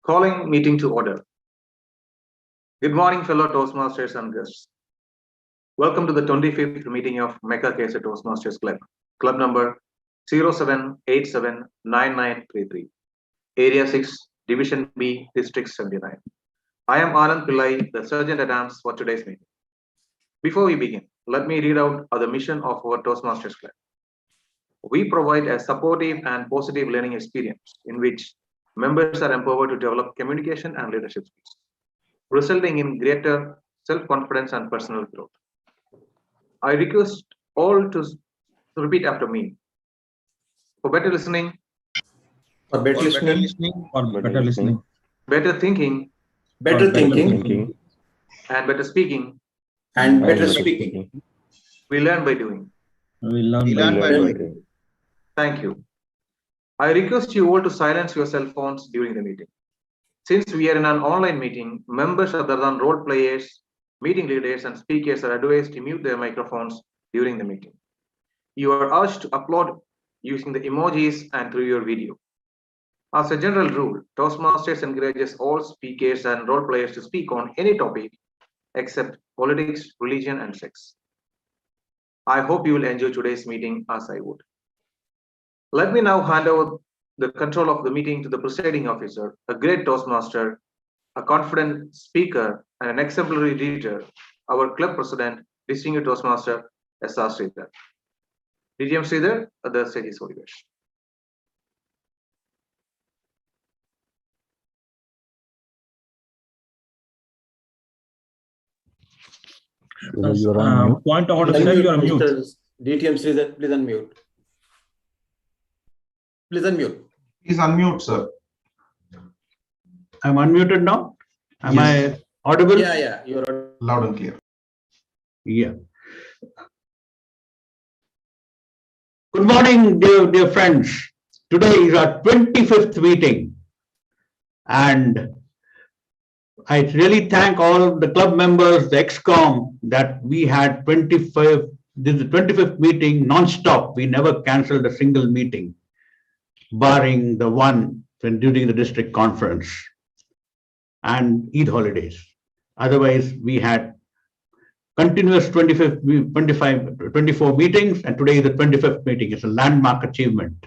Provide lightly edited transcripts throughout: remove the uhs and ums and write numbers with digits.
Calling meeting to order. Good morning, fellow Toastmasters and guests. Welcome to the 25th meeting of MECA KSA Toastmasters Club, club number 07879933, Area 6, Division B, District 79. I am Anand Pillai, the Sergeant at Arms for today's meeting. Before we begin, let me read out the mission of our Toastmasters Club. We provide a supportive and positive learning experience in which members are empowered to develop communication and leadership skills, resulting in greater self-confidence and personal growth. I request all to repeat after me. For better listening, better thinking, and better speaking, we learn by doing. Thank you. I request you all to silence your cell phones during the meeting. Since we are in an online meeting, members other than role players, meeting leaders, and speakers are advised to mute their microphones during the meeting. You are urged to upload using the emojis and through your video. As a general rule, Toastmasters encourages all speakers and role players to speak on any topic except politics, religion, and sex. I hope you will enjoy today's meeting as I would. Let me now hand over the control of the meeting to the presiding officer, a great Toastmaster, a confident speaker, and an exemplary leader, our club president, distinguished Toastmaster S.R. Sridhar. DGM Sridhar, the stage is yours. Point of order, sir, you are mute. DTM Sridhar, please unmute. Please unmute. Please unmute, sir. I'm unmuted now. Am I audible? Yeah, you're audible. Loud and clear. Yeah. Good morning, dear friends. Today is our 25th meeting, and I really thank all the club members, the ExCom, that we had 25. This is the 25th meeting non-stop. We never cancelled a single meeting, barring the one when during the district conference and Eid holidays. Otherwise, we had continuous 24 meetings, and today is the 25th meeting. It's a landmark achievement.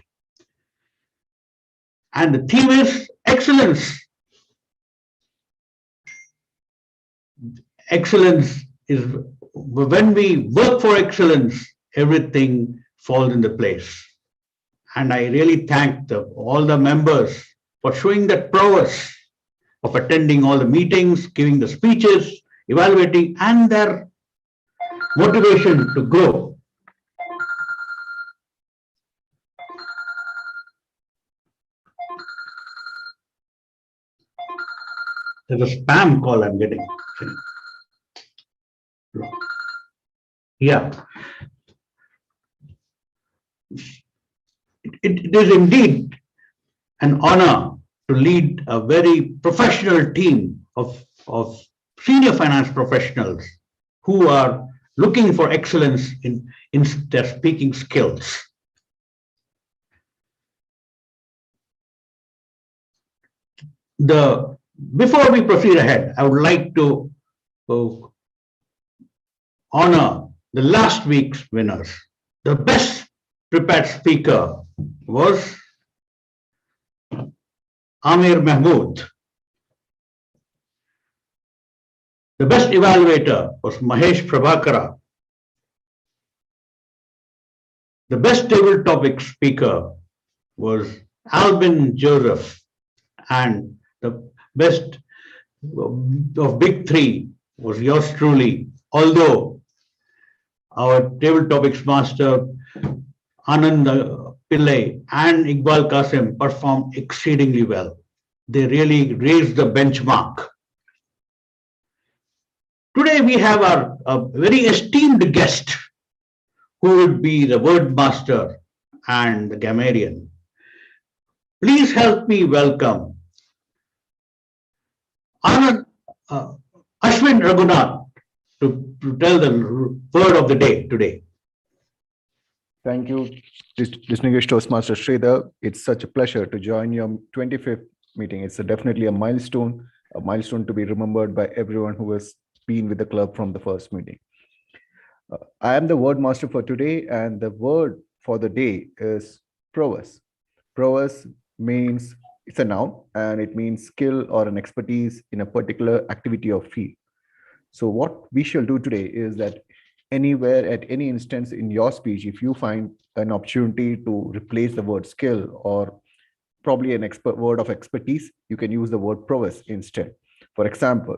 And the theme is excellence. Excellence is when we work for excellence, everything falls into place. And I really thank all the members for showing that prowess of attending all the meetings, giving the speeches, evaluating, and their motivation to grow. There's a spam call I'm getting. Yeah. It is indeed an honor to lead a very professional team of senior finance professionals who are looking for excellence in their speaking skills. Before we proceed ahead, I would like to honor the last week's winners. The best prepared speaker was Amir Mahmood. The best evaluator was Mahesh Prabhakara. The best table topic speaker was Albin Joseph. And the best of big three was yours truly, although our table topics master Anand Pillai and Iqbal Qasim performed exceedingly well. They really raised the benchmark. Today we have a very esteemed guest who will be the word master and the grammarian. Please help me welcome Ashwin Raghunath to tell the word of the day today. Thank you, distinguished Toastmaster Sridhar. It's such a pleasure to join your 25th meeting. It's definitely a milestone to be remembered by everyone who has been with the club from the first meeting. I am the word master for today, and the word for the day is prowess. Prowess means, it's a noun, and it means skill or an expertise in a particular activity or field. So what we shall do today is that anywhere at any instance in your speech, if you find an opportunity to replace the word skill or probably an word of expertise, you can use the word prowess instead. For example,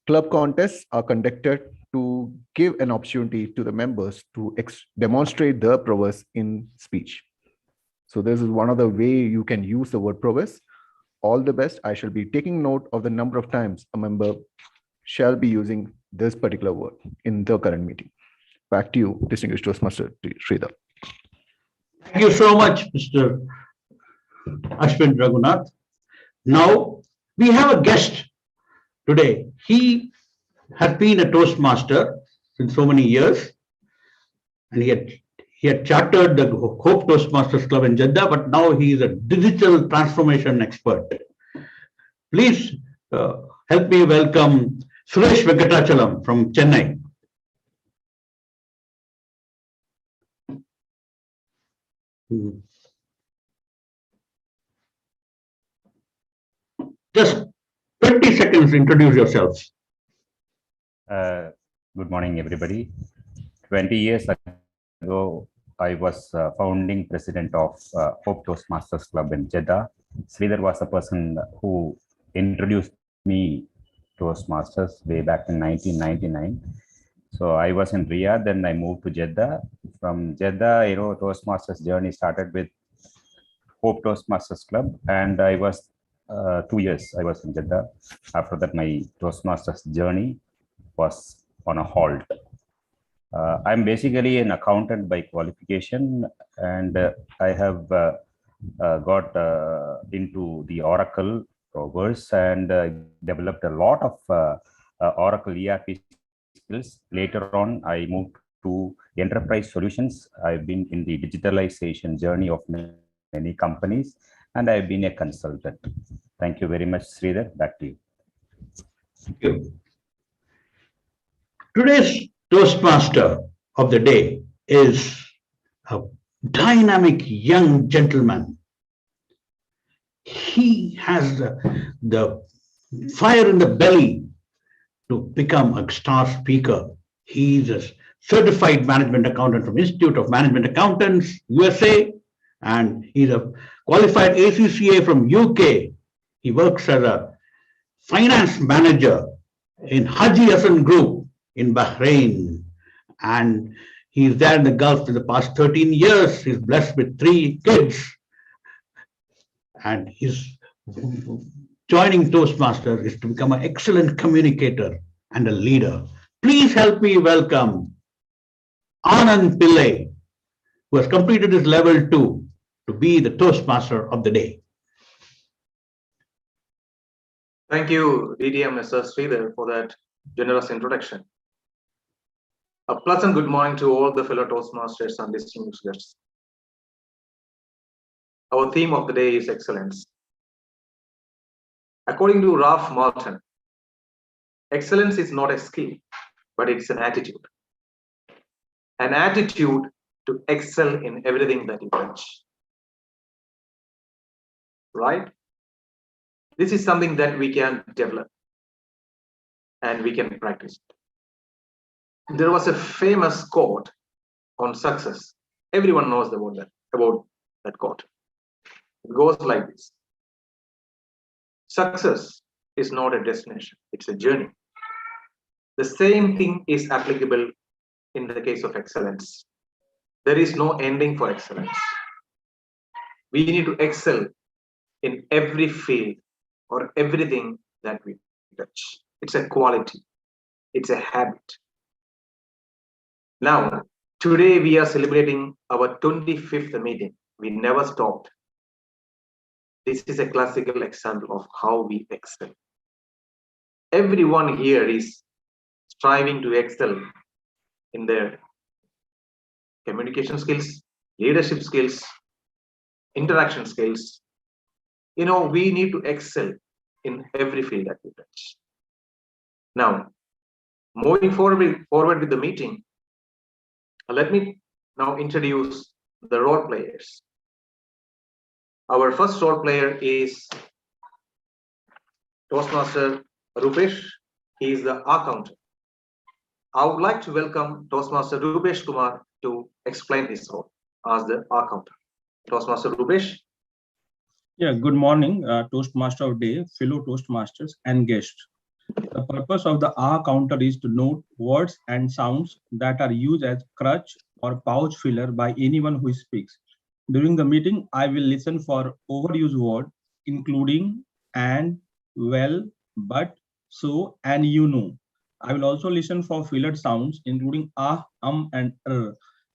club contests are conducted to give an opportunity to the members to demonstrate their prowess in speech. So this is one of the way you can use the word prowess. All the best. I shall be taking note of the number of times a member shall be using this particular word in the current meeting. Back to you, distinguished Toastmaster Sridhar. Thank you so much, Mr. Ashwin Raghunath. Now, we have a guest today. He has been a Toastmaster since so many years, and he had chartered the Hope Toastmasters Club in Jeddah, but now he is a digital transformation expert. Please help me welcome Suresh Venkatachalam from Chennai. Just 20 seconds, introduce yourselves. Good morning, everybody. 20 years ago, I was founding president of Hope Toastmasters Club in Jeddah. Sridhar was the person who introduced me to Toastmasters way back in 1999. So I was in Riyadh, then I moved to Jeddah. From Jeddah, Toastmasters journey started with Hope Toastmasters Club, and I was 2 years I was in Jeddah. After that, my Toastmasters journey was on a halt. I'm basically an accountant by qualification, and I have got into the Oracle verse and developed a lot of Oracle ERP skills. Later on, I moved to enterprise solutions. I've been in the digitalization journey of many companies, and I've been a consultant. Thank you very much, Sridhar. Back to you. Thank you. Today's Toastmaster of the day is a dynamic young gentleman. He has the fire in the belly to become a star speaker. He is a certified management accountant from Institute of Management Accountants, USA, and he's a qualified ACCA from UK. He works as a finance manager in Haji Hassan Group in Bahrain, and he's there in the Gulf for the past 13 years. He's blessed with 3 kids, and his joining Toastmasters is to become an excellent communicator and a leader. Please help me welcome Anand Pillai, who has completed his level 2 to be the Toastmaster of the day. Thank you, DDM Mr. Sridhar, for that generous introduction. A pleasant good morning to all the fellow Toastmasters and distinguished guests. Our theme of the day is excellence. According to Ralph Martin, excellence is not a skill, but it's an attitude. An attitude to excel in everything that you touch. Right? This is something that we can develop and we can practice. There was a famous quote on success. Everyone knows about that quote. It goes like this. Success is not a destination, it's a journey. The same thing is applicable in the case of excellence. There is no ending for excellence. We need to excel in every field or everything that we touch. It's a quality. It's a habit. Now, today we are celebrating our 25th meeting. We never stopped. This is a classical example of how we excel. Everyone here is striving to excel in their communication skills, leadership skills, interaction skills, we need to excel in every field that we touch. Now, moving forward with the meeting, let me now introduce the role players. Our first role player is Toastmaster Rupesh. He is the accountant. I would like to welcome Toastmaster Rupesh Kumar to explain his role as the accountant. Toastmaster Rupesh. Yeah, good morning, Toastmaster of Day, fellow Toastmasters and guests. The purpose of the R counter is to note words and sounds that are used as crutch or pouch filler by anyone who speaks. During the meeting, I will listen for overused words, including and, well, but, so, and you know. I will also listen for filler sounds, including and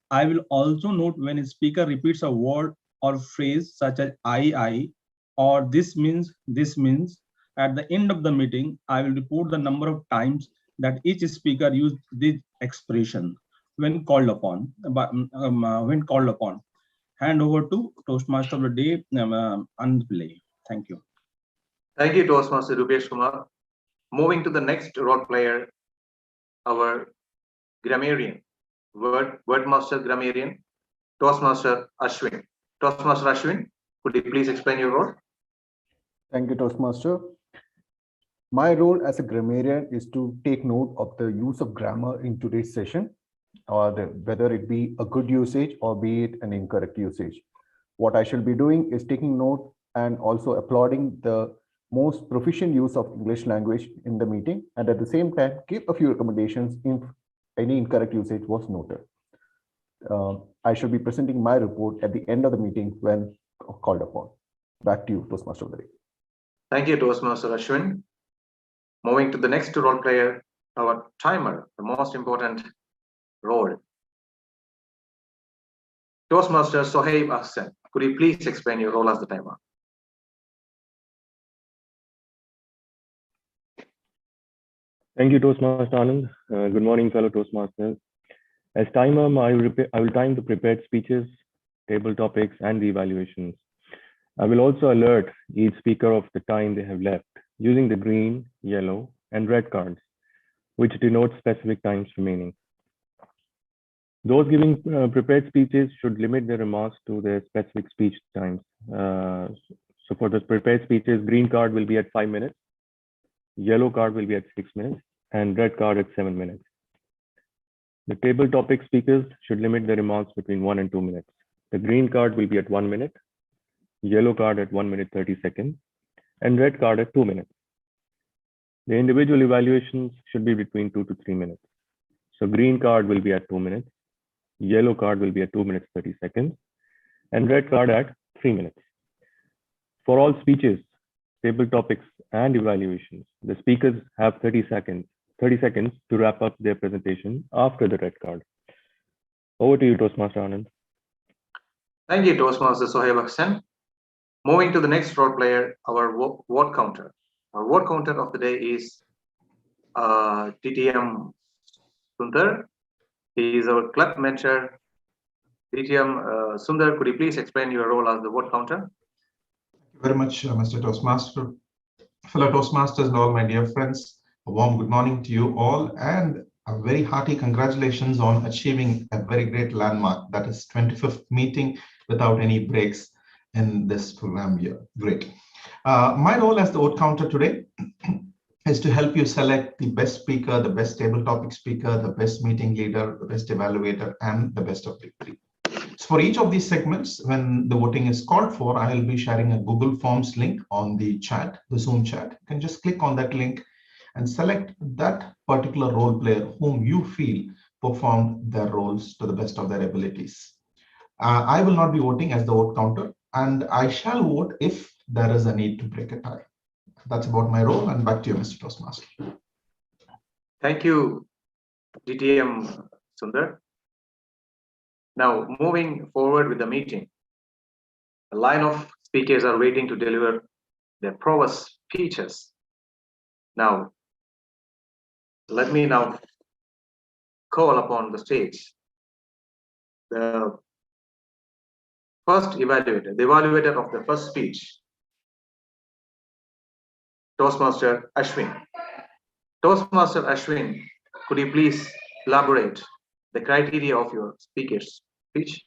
I will also note when a speaker repeats a word or phrase such as I, or this means. At the end of the meeting, I will report the number of times that each speaker used this expression when called upon. Hand over to Toastmaster of the Day, Anand. Thank you. Thank you, Toastmaster Rupesh Kumar. Moving to the next role player, our grammarian, wordmaster grammarian, Toastmaster Ashwin. Toastmaster Ashwin, could you please explain your role? Thank you, Toastmaster. My role as a grammarian is to take note of the use of grammar in today's session, or whether it be a good usage or be it an incorrect usage. What I shall be doing is taking note and also applauding the most proficient use of English language in the meeting, and at the same time give a few recommendations if any incorrect usage was noted. I shall be presenting my report at the end of the meeting when called upon. Back to you, Toastmaster of the Day. Thank you, Toastmaster Ashwin. Moving to the next role player, our timer, the most important role. Toastmaster Sohaib Ahsan, could you please explain your role as the timer? Thank you, Toastmaster Anand. Good morning, fellow Toastmasters. As timer, I will time the prepared speeches, table topics, and the evaluations. I will also alert each speaker of the time they have left using the green, yellow, and red cards, which denote specific times remaining. Those giving prepared speeches should limit their remarks to their specific speech times. So for the prepared speeches, green card will be at 5 minutes, yellow card will be at 6 minutes, and red card at 7 minutes. The table topic speakers should limit their remarks between 1 and 2 minutes. The green card will be at 1 minute, yellow card at 1 minute 30 seconds, and red card at 2 minutes. The individual evaluations should be between 2 to 3 minutes. So green card will be at 2 minutes, yellow card will be at 2 minutes 30 seconds, and red card at 3 minutes. For all speeches, table topics, and evaluations, the speakers have 30 seconds to wrap up their presentation after the red card. Over to you, Toastmaster Anand. Thank you, Toastmaster Sohaib Ahsan. Moving to the next role player, our word counter. Our word counter of the day is DTM Sundar. He is our club mentor. DTM Sundar, could you please explain your role as the word counter? Thank you very much, Mr. Toastmaster. Fellow Toastmasters and all my dear friends, a warm good morning to you all, and a very hearty congratulations on achieving a very great landmark, that is 25th meeting without any breaks in this program year. Great. My role as the word counter today is to help you select the best speaker, the best table topic speaker, the best meeting leader, the best evaluator, and the best of the three. So for each of these segments, when the voting is called for, I will be sharing a Google Forms link on the chat, the Zoom chat. You can just click on that link and select that particular role player whom you feel performed their roles to the best of their abilities. I will not be voting as the vote counter, and I shall vote if there is a need to break a tie. That's about my role, and back to you, Mr. Toastmaster. Thank you, DTM Sundar. Now, moving forward with the meeting, a line of speakers are waiting to deliver their prowess speeches. Now, let me now call upon the stage the first evaluator, the evaluator of the first speech, Toastmaster Ashwin. Toastmaster Ashwin, could you please elaborate the criteria of your speaker's speech?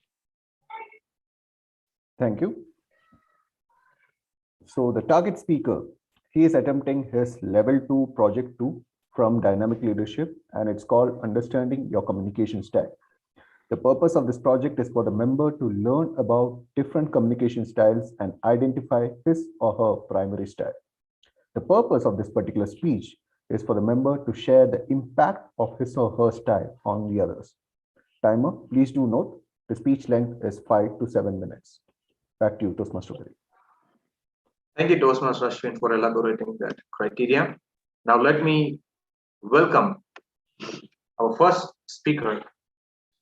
Thank you. So the target speaker, he is attempting his level 2 project 2 from dynamic leadership, and it's called understanding your communication style. The purpose of this project is for the member to learn about different communication styles and identify his or her primary style. The purpose of this particular speech is for the member to share the impact of his or her style on the others. Timer, please do note the speech length is 5 to 7 minutes. Back to you, Toastmaster Giri. Thank you, Toastmaster Ashwin, for elaborating that criteria. Now let me welcome our first speaker,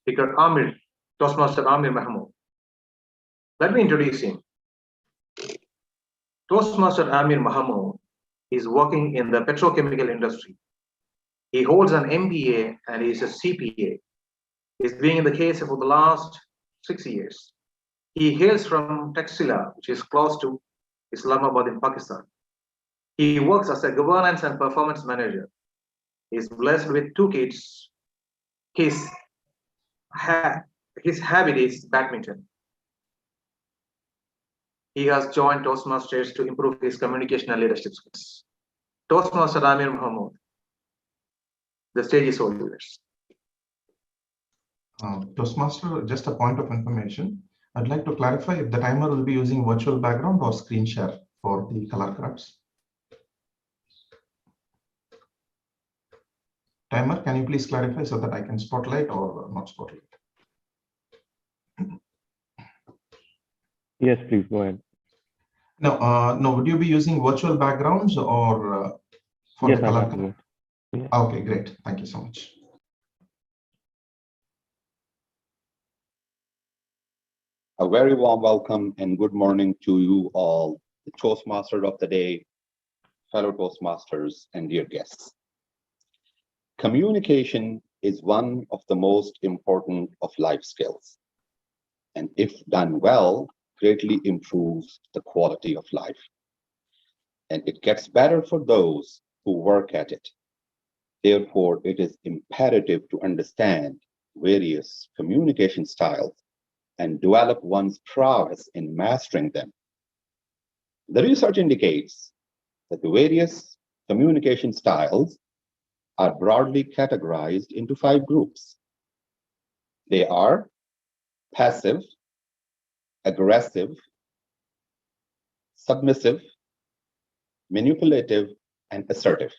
Speaker Amir, Toastmaster Amir Mahmood. Let me introduce him. Toastmaster Amir Mahmood is working in the petrochemical industry. He holds an MBA and is a CPA. He's been in the KSA for the last 6 years. He hails from Taxila, which is close to Islamabad in Pakistan. He works as a governance and performance manager. He's blessed with 2 kids. His habit is badminton. He has joined Toastmasters to improve his communication and leadership skills. Toastmaster Amir Mahmood, the stage is all yours. Toastmaster, just a point of information. I'd like to clarify if the timer will be using virtual background or screen share for the color cards. Timer, can you please clarify so that I can spotlight or not spotlight? Yes, please go ahead. No, no. Would you be using virtual backgrounds or for Yes, the I'm color? happy with it. Yeah. Okay, great. Thank you so much. A very warm welcome and good morning to you all, the Toastmaster of the day, fellow Toastmasters, and dear guests. Communication is one of the most important of life skills, and if done well, greatly improves the quality of life. And it gets better for those who work at it. Therefore, it is imperative to understand various communication styles and develop one's prowess in mastering them. The research indicates that the various communication styles are broadly categorized into 5 groups. They are passive, aggressive, submissive, manipulative, and assertive.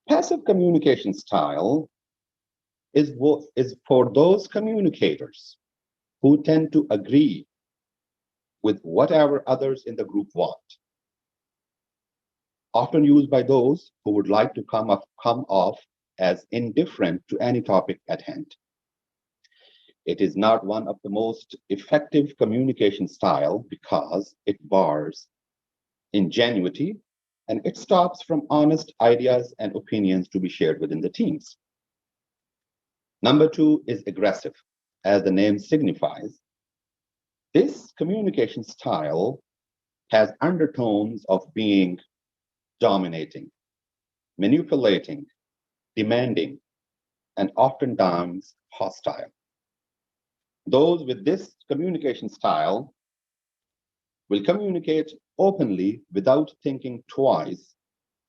Passive communication style is for those communicators who tend to agree with whatever others in the group want, often used by those who would like to come off as indifferent to any topic at hand. It is not one of the most effective communication style because it bars ingenuity and it stops from honest ideas and opinions to be shared within the teams. Number 2 is aggressive. As the name signifies, this communication style has undertones of being dominating, manipulating, demanding, and oftentimes hostile. Those with this communication style will communicate openly without thinking twice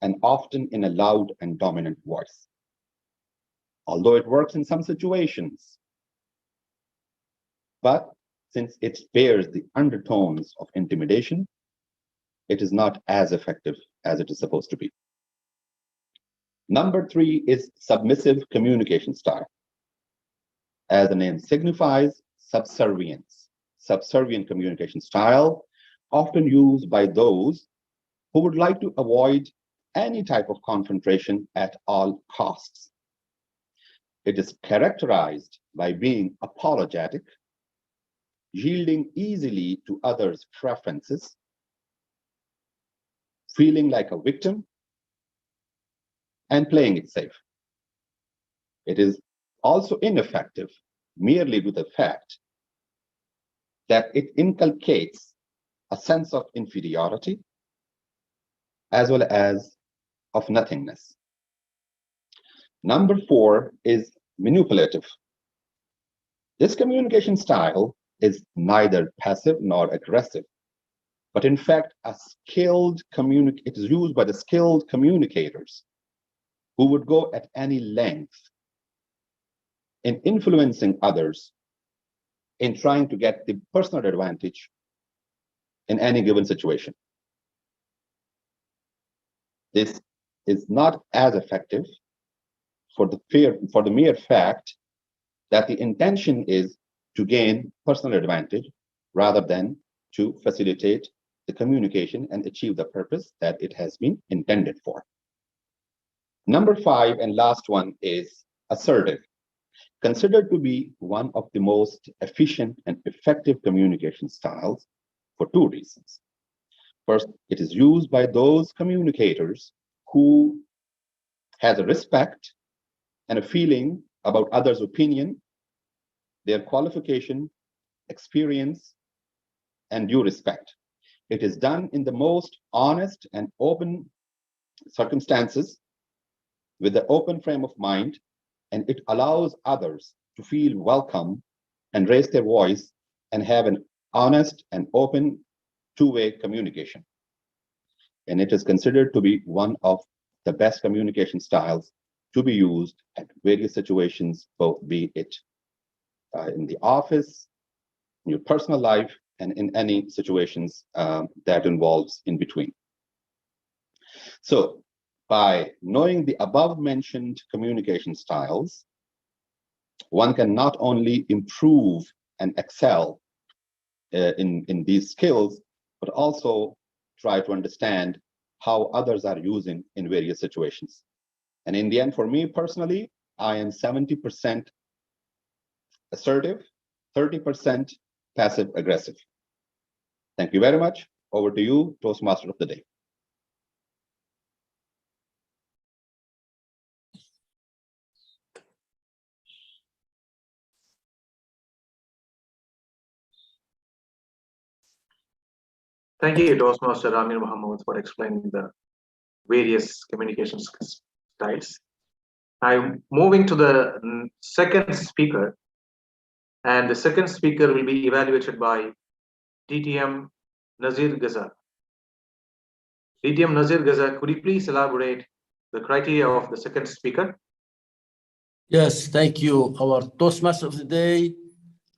and often in a loud and dominant voice. Although it works in some situations, but since it bears the undertones of intimidation, it is not as effective as it is supposed to be. Number 3 is submissive communication style. As the name signifies, subservience. Subservient communication style, often used by those who would like to avoid any type of confrontation at all costs. It is characterized by being apologetic, yielding easily to others' preferences, feeling like a victim, and playing it safe. It is also ineffective merely with the fact that it inculcates a sense of inferiority, as well as of nothingness. Number 4 is manipulative. This communication style is neither passive nor aggressive, but in fact, it is used by the skilled communicators who would go at any length in influencing others in trying to get the personal advantage in any given situation. This is not as effective for the mere fact that the intention is to gain personal advantage rather than to facilitate the communication and achieve the purpose that it has been intended for. Number 5 and last one is assertive, considered to be one of the most efficient and effective communication styles for 2 reasons. First, it is used by those communicators who has a respect and a feeling about others' opinion, their qualification, experience, and due respect. It is done in the most honest and open circumstances with the open frame of mind, and it allows others to feel welcome and raise their voice and have an honest and open two-way communication. And it is considered to be one of the best communication styles to be used at various situations, both be it in the office, in your personal life, and in any situations that involves in between. So by knowing the above mentioned communication styles, one can not only improve and excel in these skills, but also try to understand how others are using in various situations. And in the end, for me personally, I am 70% assertive, 30% passive aggressive. Thank you very much. Over to you, Toastmaster of the Day. Thank you, Toastmaster Amir Muhammad, for explaining the various communication styles. I'm moving to the second speaker, and the second speaker will be evaluated by DTM Nazir Gaza. DTM Nazir Gaza, could you please elaborate the criteria of the second speaker? Yes, thank you. Our Toastmaster of the Day,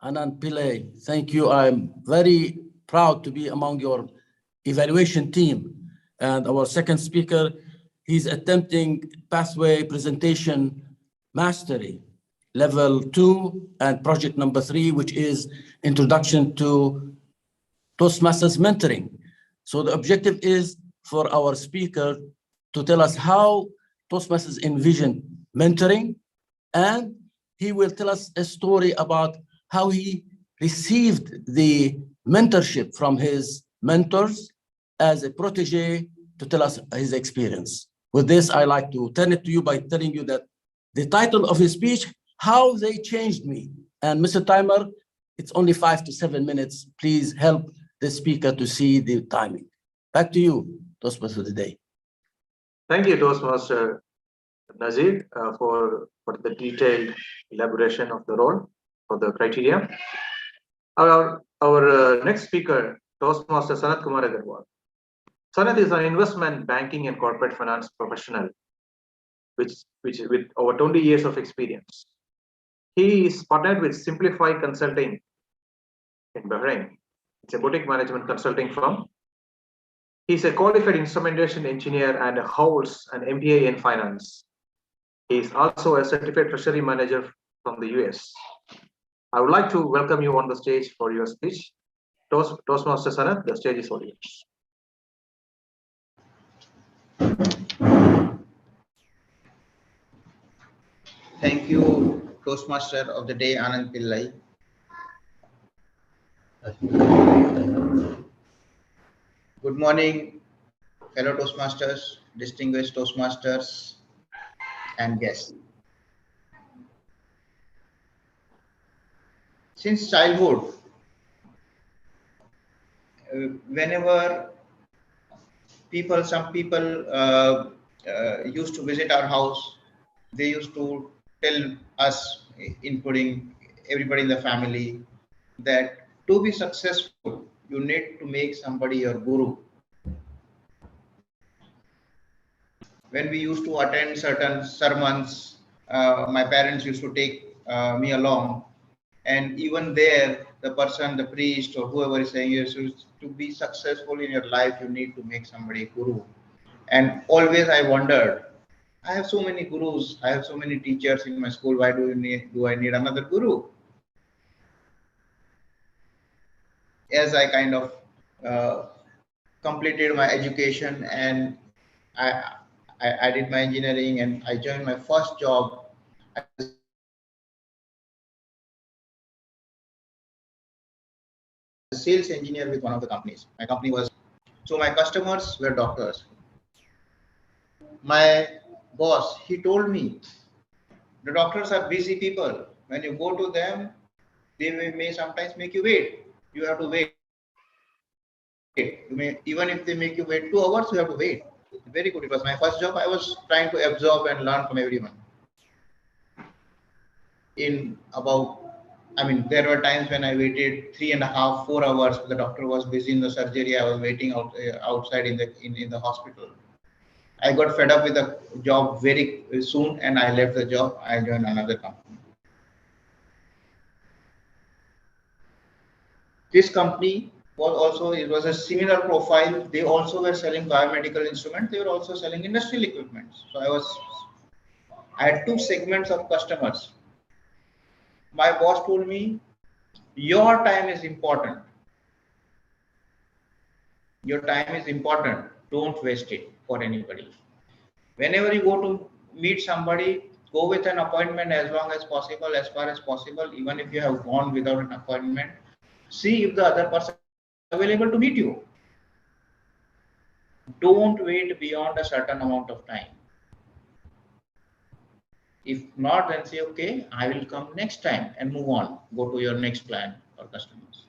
Anand Pillai. Thank you. I'm very proud to be among your evaluation team. And our second speaker, he's attempting pathway presentation mastery, level 2 and project number 3, which is introduction to Toastmasters mentoring. So the objective is for our speaker to tell us how Toastmasters envision mentoring, and he will tell us a story about how he received the mentorship from his mentors as a protege to tell us his experience. With this, I like to turn it to you by telling you that the title of his speech, How They Changed Me. And Mr. Timer, it's only 5 to 7 minutes. Please help the speaker to see the timing. Back to you, Toastmaster of the Day. Thank you, Toastmaster Nazir, for the detailed elaboration of the role for the criteria. Our next speaker, Toastmaster Sanat Kumar Agarwal. Sanat is an investment banking and corporate finance professional, which with over 20 years of experience. He is partnered with Simplify Consulting in Bahrain. It's a boutique management consulting firm. He's a qualified instrumentation engineer and holds an MBA in finance. He is also a certified treasury manager from the US. I would like to welcome you on the stage for your speech. Toastmaster Sanat, the stage is all yours. Thank you, Toastmaster of the Day, Anand Pillai. Good morning, fellow Toastmasters, distinguished Toastmasters, and guests. Since childhood, whenever some people used to visit our house. They used to tell us, including everybody in the family, that to be successful, you need to make somebody your guru. When we used to attend certain sermons, my parents used to take me along, and even there, the person, the priest, or whoever is saying, yes, to be successful in your life, you need to make somebody guru. And always I wondered, I have so many gurus, I have so many teachers in my school. Why do I need another guru? As I kind of completed my education and I did my engineering and I joined my first job as a sales engineer with one of the companies. My company was, so my customers were doctors. My boss, he told me, the doctors are busy people. When you go to them, they may sometimes make you wait. You have to wait. Even if they make you wait 2 hours, you have to wait. Very good. It was my first job. I was trying to absorb and learn from everyone. In about, there were times when I waited 3.5, 4 hours. The doctor was busy in the surgery. I was waiting outside in the hospital. I got fed up with the job very soon, and I left the job. I joined another company. This company it was a similar profile. They also were selling biomedical instruments. They were also selling industrial equipment. So I had 2 segments of customers. My boss told me, your time is important. Your time is important. Don't waste it for anybody. Whenever you go to meet somebody, go with an appointment as long as possible, as far as possible. Even if you have gone without an appointment, see if the other person is available to meet you. Don't wait beyond a certain amount of time. If not, then say, okay, I will come next time and move on. Go to your next plan or customers.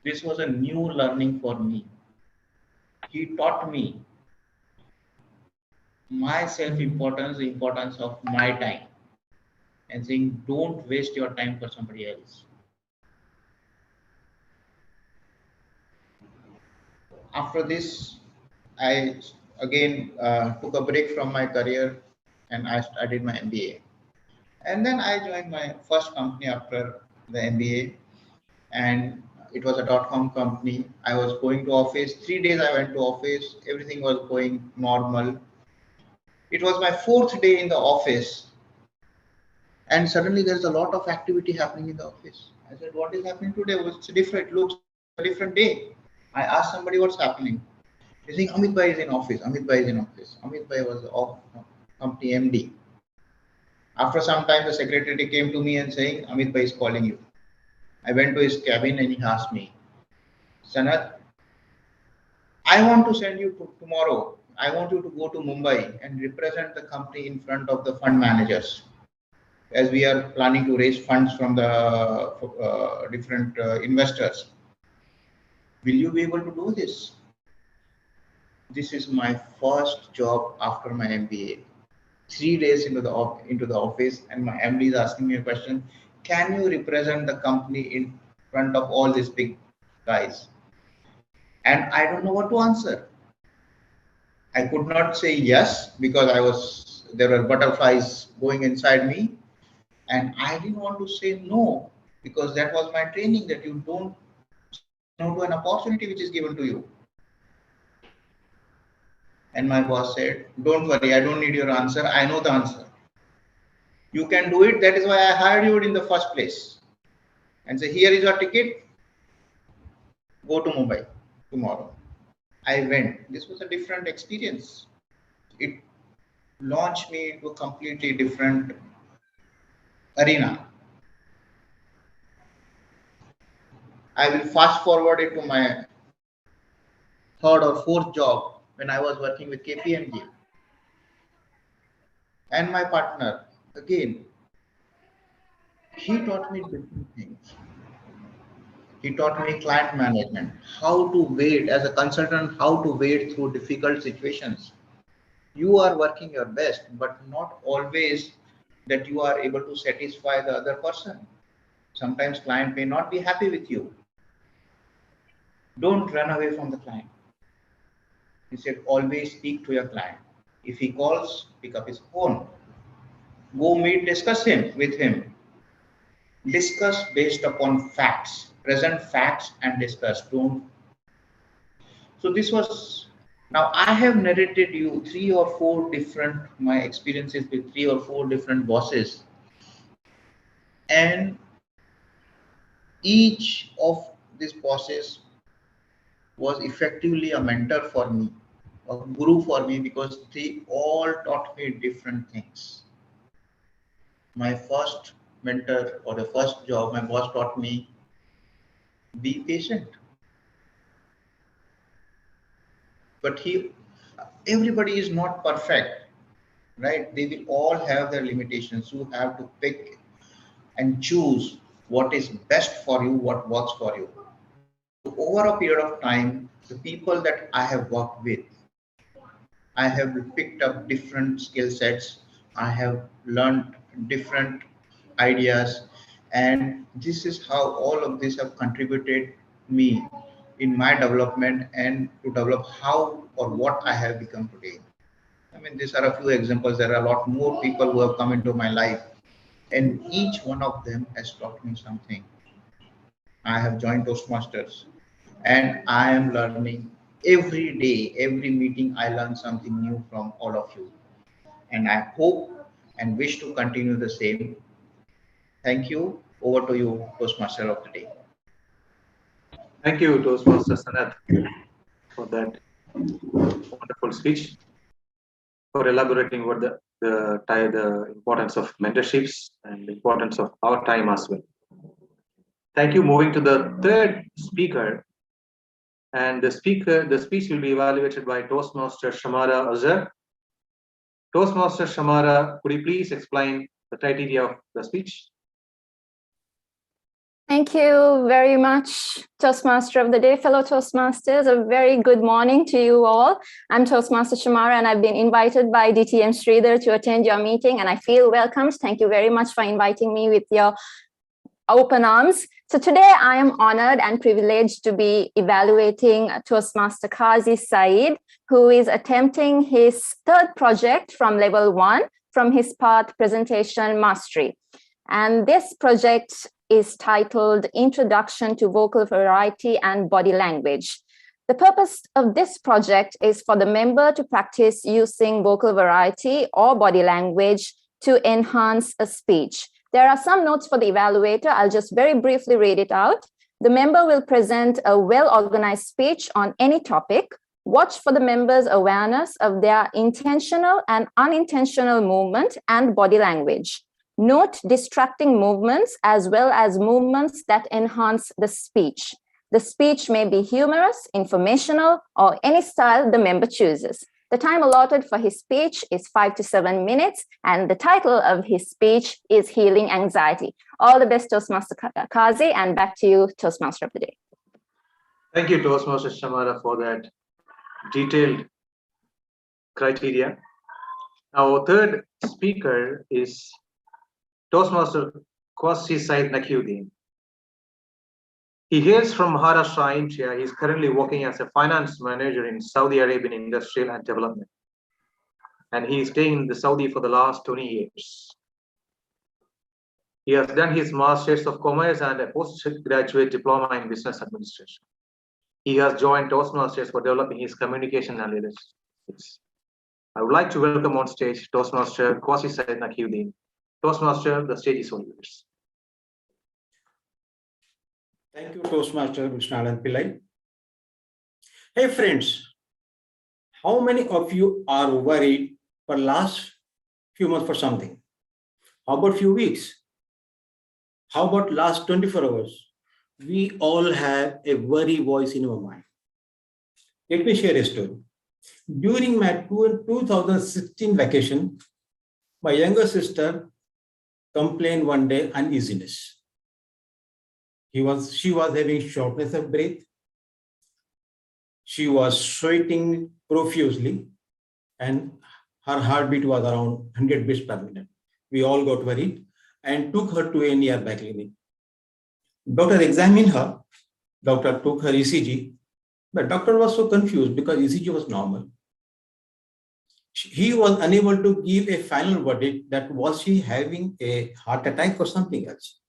This was a new learning for me. He taught me my self-importance, the importance of my time, and saying, don't waste your time for somebody else. After this, I again took a break from my career and I studied my MBA. And then I joined my first company after the MBA, and it was a .com company. I was going to office. 3 days I went to office. Everything was going normal. It was my 4th day in the office, and suddenly there's a lot of activity happening in the office. I said, what is happening today? It's different. It looks a different day. I asked somebody what's happening. They saying Amit Bhai is in office. Amit Bhai is in office. Amit Bhai was the company MD. After some time, the secretary came to me and saying, Amit Bhai is calling you. I went to his cabin and he asked me, Sanat, I want to send you tomorrow. I want you to go to Mumbai and represent the company in front of the fund managers, as we are planning to raise funds from the different investors. Will you be able to do this? This is my first job after my MBA. 3 days into the office, and my MD is asking me a question: can you represent the company in front of all these big guys? And I don't know what to answer. I could not say yes because there were butterflies going inside me, and I didn't want to say no because that was my training, that you don't say no to an opportunity which is given to you. And my boss said, don't worry, I don't need your answer. I know the answer. You can do it. That is why I hired you in the first place. And say, here is your ticket. Go to Mumbai tomorrow. I went. This was a different experience. It launched me into a completely different arena. I will fast forward it to my 3rd or 4th job when I was working with KPMG. And my partner, again, he taught me different things. He taught me client management, how to wait as a consultant, how to wait through difficult situations. You are working your best, but not always that you are able to satisfy the other person. Sometimes client may not be happy with you. Don't run away from the client. Instead, always speak to your client. If he calls, pick up his phone. Go meet, discuss with him. Discuss based upon facts, present facts and discuss. Don't. So this was, now I have narrated you 3 or 4 different, my experiences with 3 or 4 different bosses. And each of these bosses was effectively a mentor for me, a guru for me, because they all taught me different things. My first mentor or the first job, my boss taught me, be patient. But everybody is not perfect, right? They will all have their limitations. You have to pick and choose what is best for you, what works for you. So over a period of time, the people that I have worked with, I have picked up different skill sets. I have learned different ideas, and this is how all of this have contributed me in my development and to develop how or what I have become today. I mean, these are a few examples. There are a lot more people who have come into my life, and each one of them has taught me something. I have joined Toastmasters, and I am learning every day, every meeting. I learn something new from all of you, and I hope and wish to continue the same. Thank you. Over to you, Toastmaster of the day. Thank you, Toastmaster Sanath, for that wonderful speech, for elaborating what the importance of mentorships and the importance of our time as well. Thank you. Moving to the third speaker, and the speech will be evaluated by Toastmaster Shamara Azhar. Toastmaster Shamara, could you please explain the criteria of the speech? Thank you very much, Toastmaster of the Day, fellow Toastmasters. A very good morning to you all. I'm Toastmaster Shamara, and I've been invited by DTM Sridhar to attend your meeting, and I feel welcomed. Thank you very much for inviting me with your open arms. So today I am honored and privileged to be evaluating Toastmaster Qazi Saeed, who is attempting his third project from level 1 from his path Presentation Mastery. And this project is titled Introduction to Vocal Variety and Body Language. The purpose of this project is for the member to practice using vocal variety or body language to enhance a speech. There are some notes for the evaluator. I'll just very briefly read it out. The member will present a well-organized speech on any topic. Watch for the member's awareness of their intentional and unintentional movement and body language. Note distracting movements as well as movements that enhance the speech. The speech may be humorous, informational, or any style the member chooses. The time allotted for his speech is 5 to 7 minutes, and the title of his speech is Healing Anxiety. All the best, Toastmaster Qazi, and back to you, Toastmaster of the Day. Thank you, Toastmaster Shamara, for that detailed criteria. Our third speaker is Toastmaster Qazi Saeed Nakiuddin. He hails from Maharashtra, India. He is currently working as a finance manager in Saudi Arabian Industrial and Development. And he is staying in the Saudi for the last 20 years. He has done his Masters of Commerce and a postgraduate diploma in Business Administration. He has joined Toastmasters for developing his communication and leadership. I would like to welcome on stage Toastmaster Qazi Saeed Nakiuddin. Toastmaster, the stage is all yours. Thank you, Toastmaster Mr. Anand Pillai. Hey friends, how many of you are worried for last few months for something? How about few weeks? How about last 24 hours? We all have a worry voice in our mind. Let me share a story. During my 2016 vacation, my younger sister complained one day uneasiness. She was having shortness of breath. She was sweating profusely, and her heartbeat was around 100 beats per minute. We all got worried and took her to a nearby clinic. Doctor examined her. Doctor took her ECG, but doctor was so confused because ECG was normal. He was unable to give a final verdict that was she having a heart attack or something else.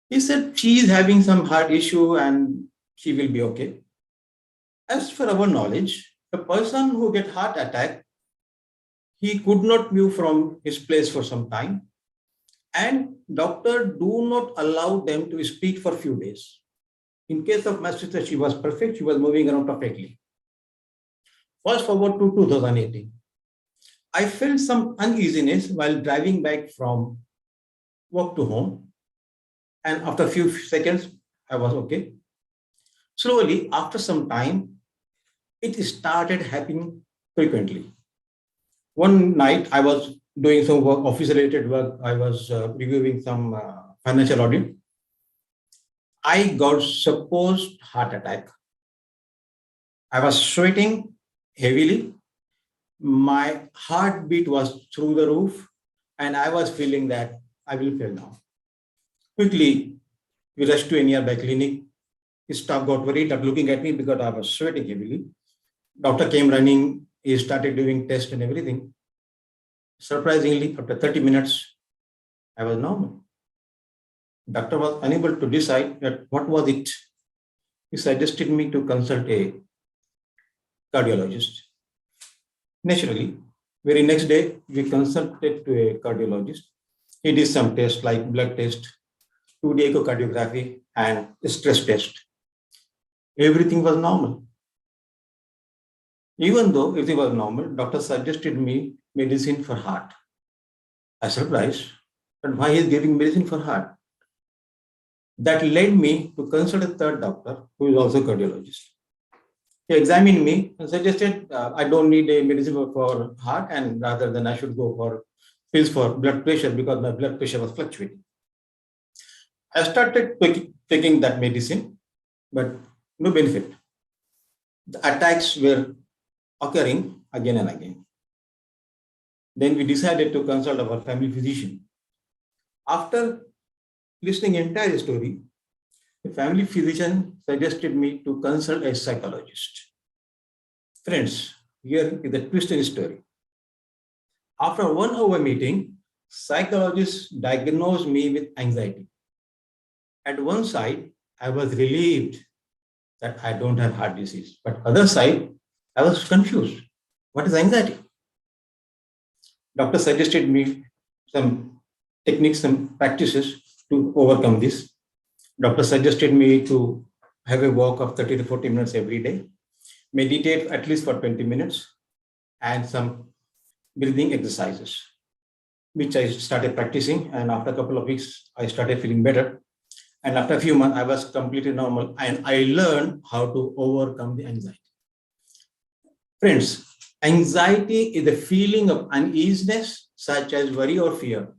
He said she is having some heart issue and she will be okay. As for our knowledge, a person who get heart attack, he could not move from his place for some time, and doctor do not allow them to speak for few days. In case of my sister, she was perfect. She was moving around perfectly. Fast forward to 2018. I felt some uneasiness while driving back from work to home. And after a few seconds, I was okay. Slowly, after some time, it started happening frequently. One night, I was doing some work, office-related work. I was reviewing some financial audit. I got supposed heart attack. I was sweating heavily. My heartbeat was through the roof, and I was feeling that I will fail now. Quickly, we rushed to a nearby clinic. Staff got worried at looking at me because I was sweating heavily. Doctor came running. He started doing tests and everything. Surprisingly, after 30 minutes, I was normal. Doctor was unable to decide that what was it. He suggested me to consult a cardiologist. Naturally, very next day, we consulted to a cardiologist. He did some tests like blood test, 2D echocardiography, and stress test. Everything was normal. Even though everything was normal, doctor suggested me medicine for heart. I was surprised, but why he is giving medicine for heart? That led me to consult a third doctor, who is also a cardiologist. He examined me and suggested I don't need a medicine for heart, and rather than I should go for pills for blood pressure because my blood pressure was fluctuating. I started taking that medicine, but no benefit. The attacks were occurring again and again. Then we decided to consult our family physician. After listening entire story, the family physician suggested me to consult a psychologist. Friends, here is the twist in the story. After a 1 hour meeting, psychologist diagnosed me with anxiety. At one side, I was relieved that I don't have heart disease, but other side, I was confused. What is anxiety? Doctor suggested me some techniques, some practices to overcome this. Doctor suggested me to have a walk of 30 to 40 minutes every day, meditate at least for 20 minutes, and some breathing exercises, which I started practicing. And after a couple of weeks, I started feeling better. And after a few months, I was completely normal, and I learned how to overcome the anxiety. Friends, anxiety is a feeling of uneasiness, such as worry or fear.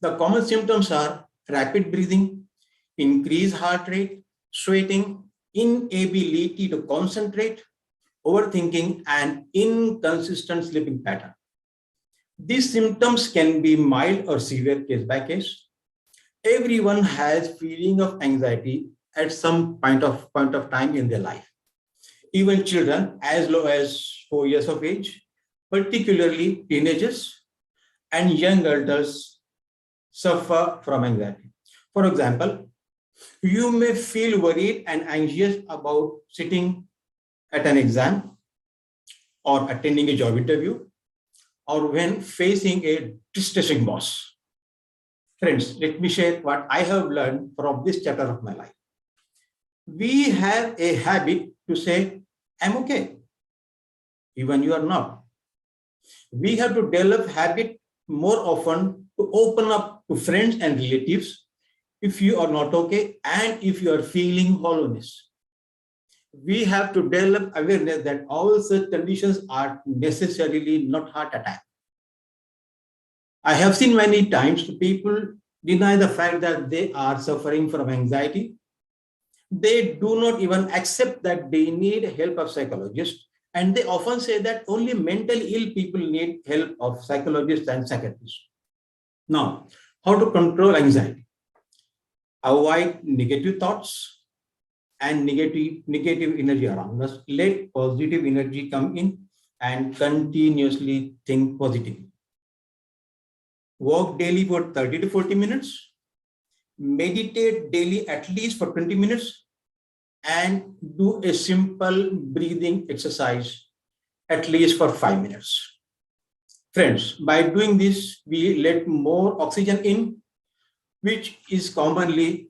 The common symptoms are rapid breathing, increased heart rate, sweating, inability to concentrate, overthinking, and inconsistent sleeping pattern. These symptoms can be mild or severe case by case. Everyone has feeling of anxiety at some point of time in their life. Even children as low as 4 years of age, particularly teenagers and young adults, suffer from anxiety. For example, you may feel worried and anxious about sitting at an exam or attending a job interview, or when facing a distressing boss. Friends, let me share what I have learned from this chapter of my life. We have a habit to say, I'm okay, even you are not. We have to develop habit more often to open up to friends and relatives if you are not okay and if you are feeling hollowness. We have to develop awareness that all such conditions are necessarily not heart attack. I have seen many times people deny the fact that they are suffering from anxiety they do not even accept that they need help of psychologists. And they often say that only mentally ill people need help of psychologists and psychiatrists. Now, how to control anxiety? Avoid negative thoughts and negative energy around us. Let positive energy come in and continuously think positively. Walk daily for 30 to 40 minutes. Meditate daily at least for 20 minutes and do a simple breathing exercise at least for 5 minutes. Friends, by doing this, we let more oxygen in, which is commonly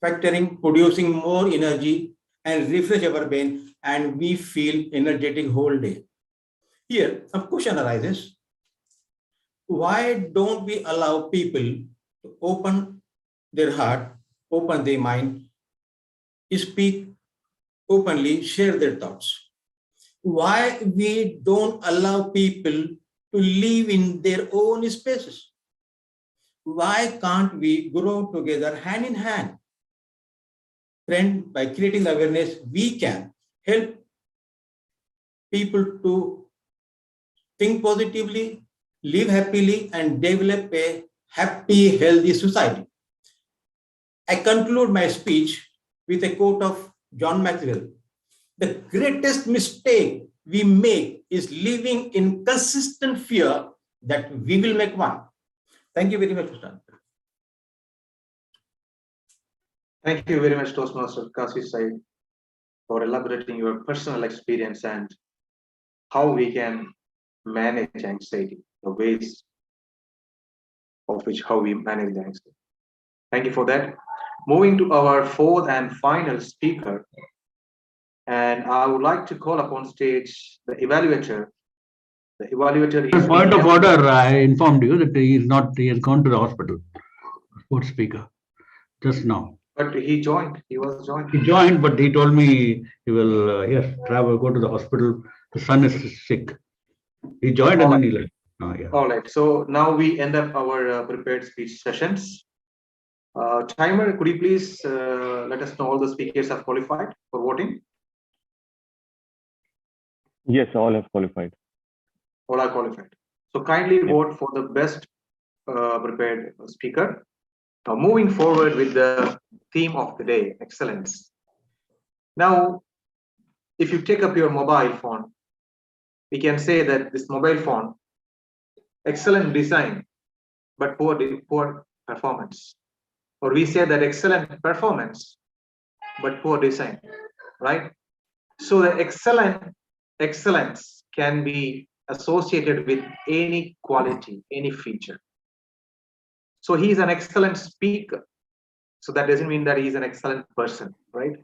producing more energy and refresh our brain, and we feel energetic whole day. Here, a question arises. Why don't we allow people to open their heart, open their mind, speak openly, share their thoughts? Why we don't allow people to live in their own spaces? Why can't we grow together hand in hand? Friend, by creating awareness, we can help people to think positively, live happily, and develop a happy, healthy society. I conclude my speech with a quote of John Maxwell. The greatest mistake we make is living in consistent fear that we will make one. Thank you very much, Mr. Thank you very much, Toastmaster Kasi Said, for elaborating your personal experience and how we can manage anxiety, the ways of which how we manage the anxiety. Thank you for that. Moving to our fourth and final speaker, and I would like to call upon stage the evaluator. The evaluator is Point of order, I informed you that he has gone to the hospital. Sports speaker, just now. But he joined. He was joined. He joined, but he told me he will go to the hospital. The son is sick. He joined and then he left. All right. So now we end up our prepared speech sessions. Timer, could you please let us know all the speakers have qualified for voting? Yes, all have qualified. All are qualified. So kindly vote for the best prepared speaker. Now moving forward with the theme of the day, excellence. Now, if you take up your mobile phone, we can say that this mobile phone, excellent design, but poor performance. Or we say that excellent performance, but poor design, right? So the excellence can be associated with any quality, any feature. So he is an excellent speaker. So that doesn't mean that he is an excellent person, right?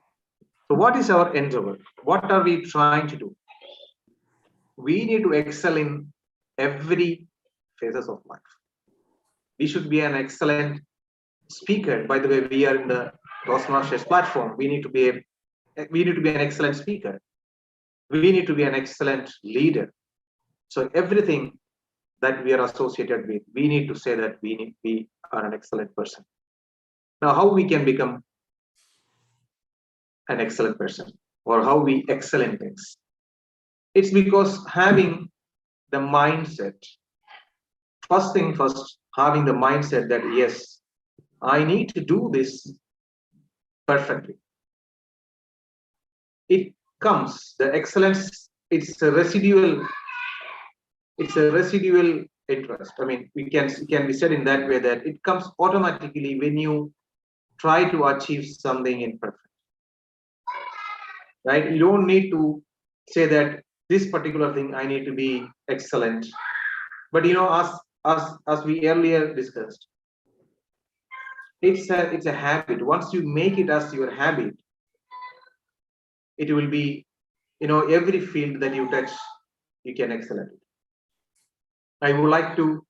So what is our endeavor? What are we trying to do? We need to excel in every phases of life. We should be an excellent speaker. By the way, we are in the Toastmasters platform. We need to be an excellent speaker. We need to be an excellent leader. So everything that we are associated with, we need to say that we are an excellent person. Now, how we can become an excellent person, or how we excel in things? It's because having the mindset. First thing first, having the mindset that yes, I need to do this perfectly. It comes, the excellence, it's a residual interest. I mean, it can be said in that way that it comes automatically when you try to achieve something imperfect. Right? You don't need to say that this particular thing I need to be excellent. But you know, as we earlier discussed, it's a habit. Once you make it as your habit, it will be, you know, every field that you touch, you can excel at it. I would like to,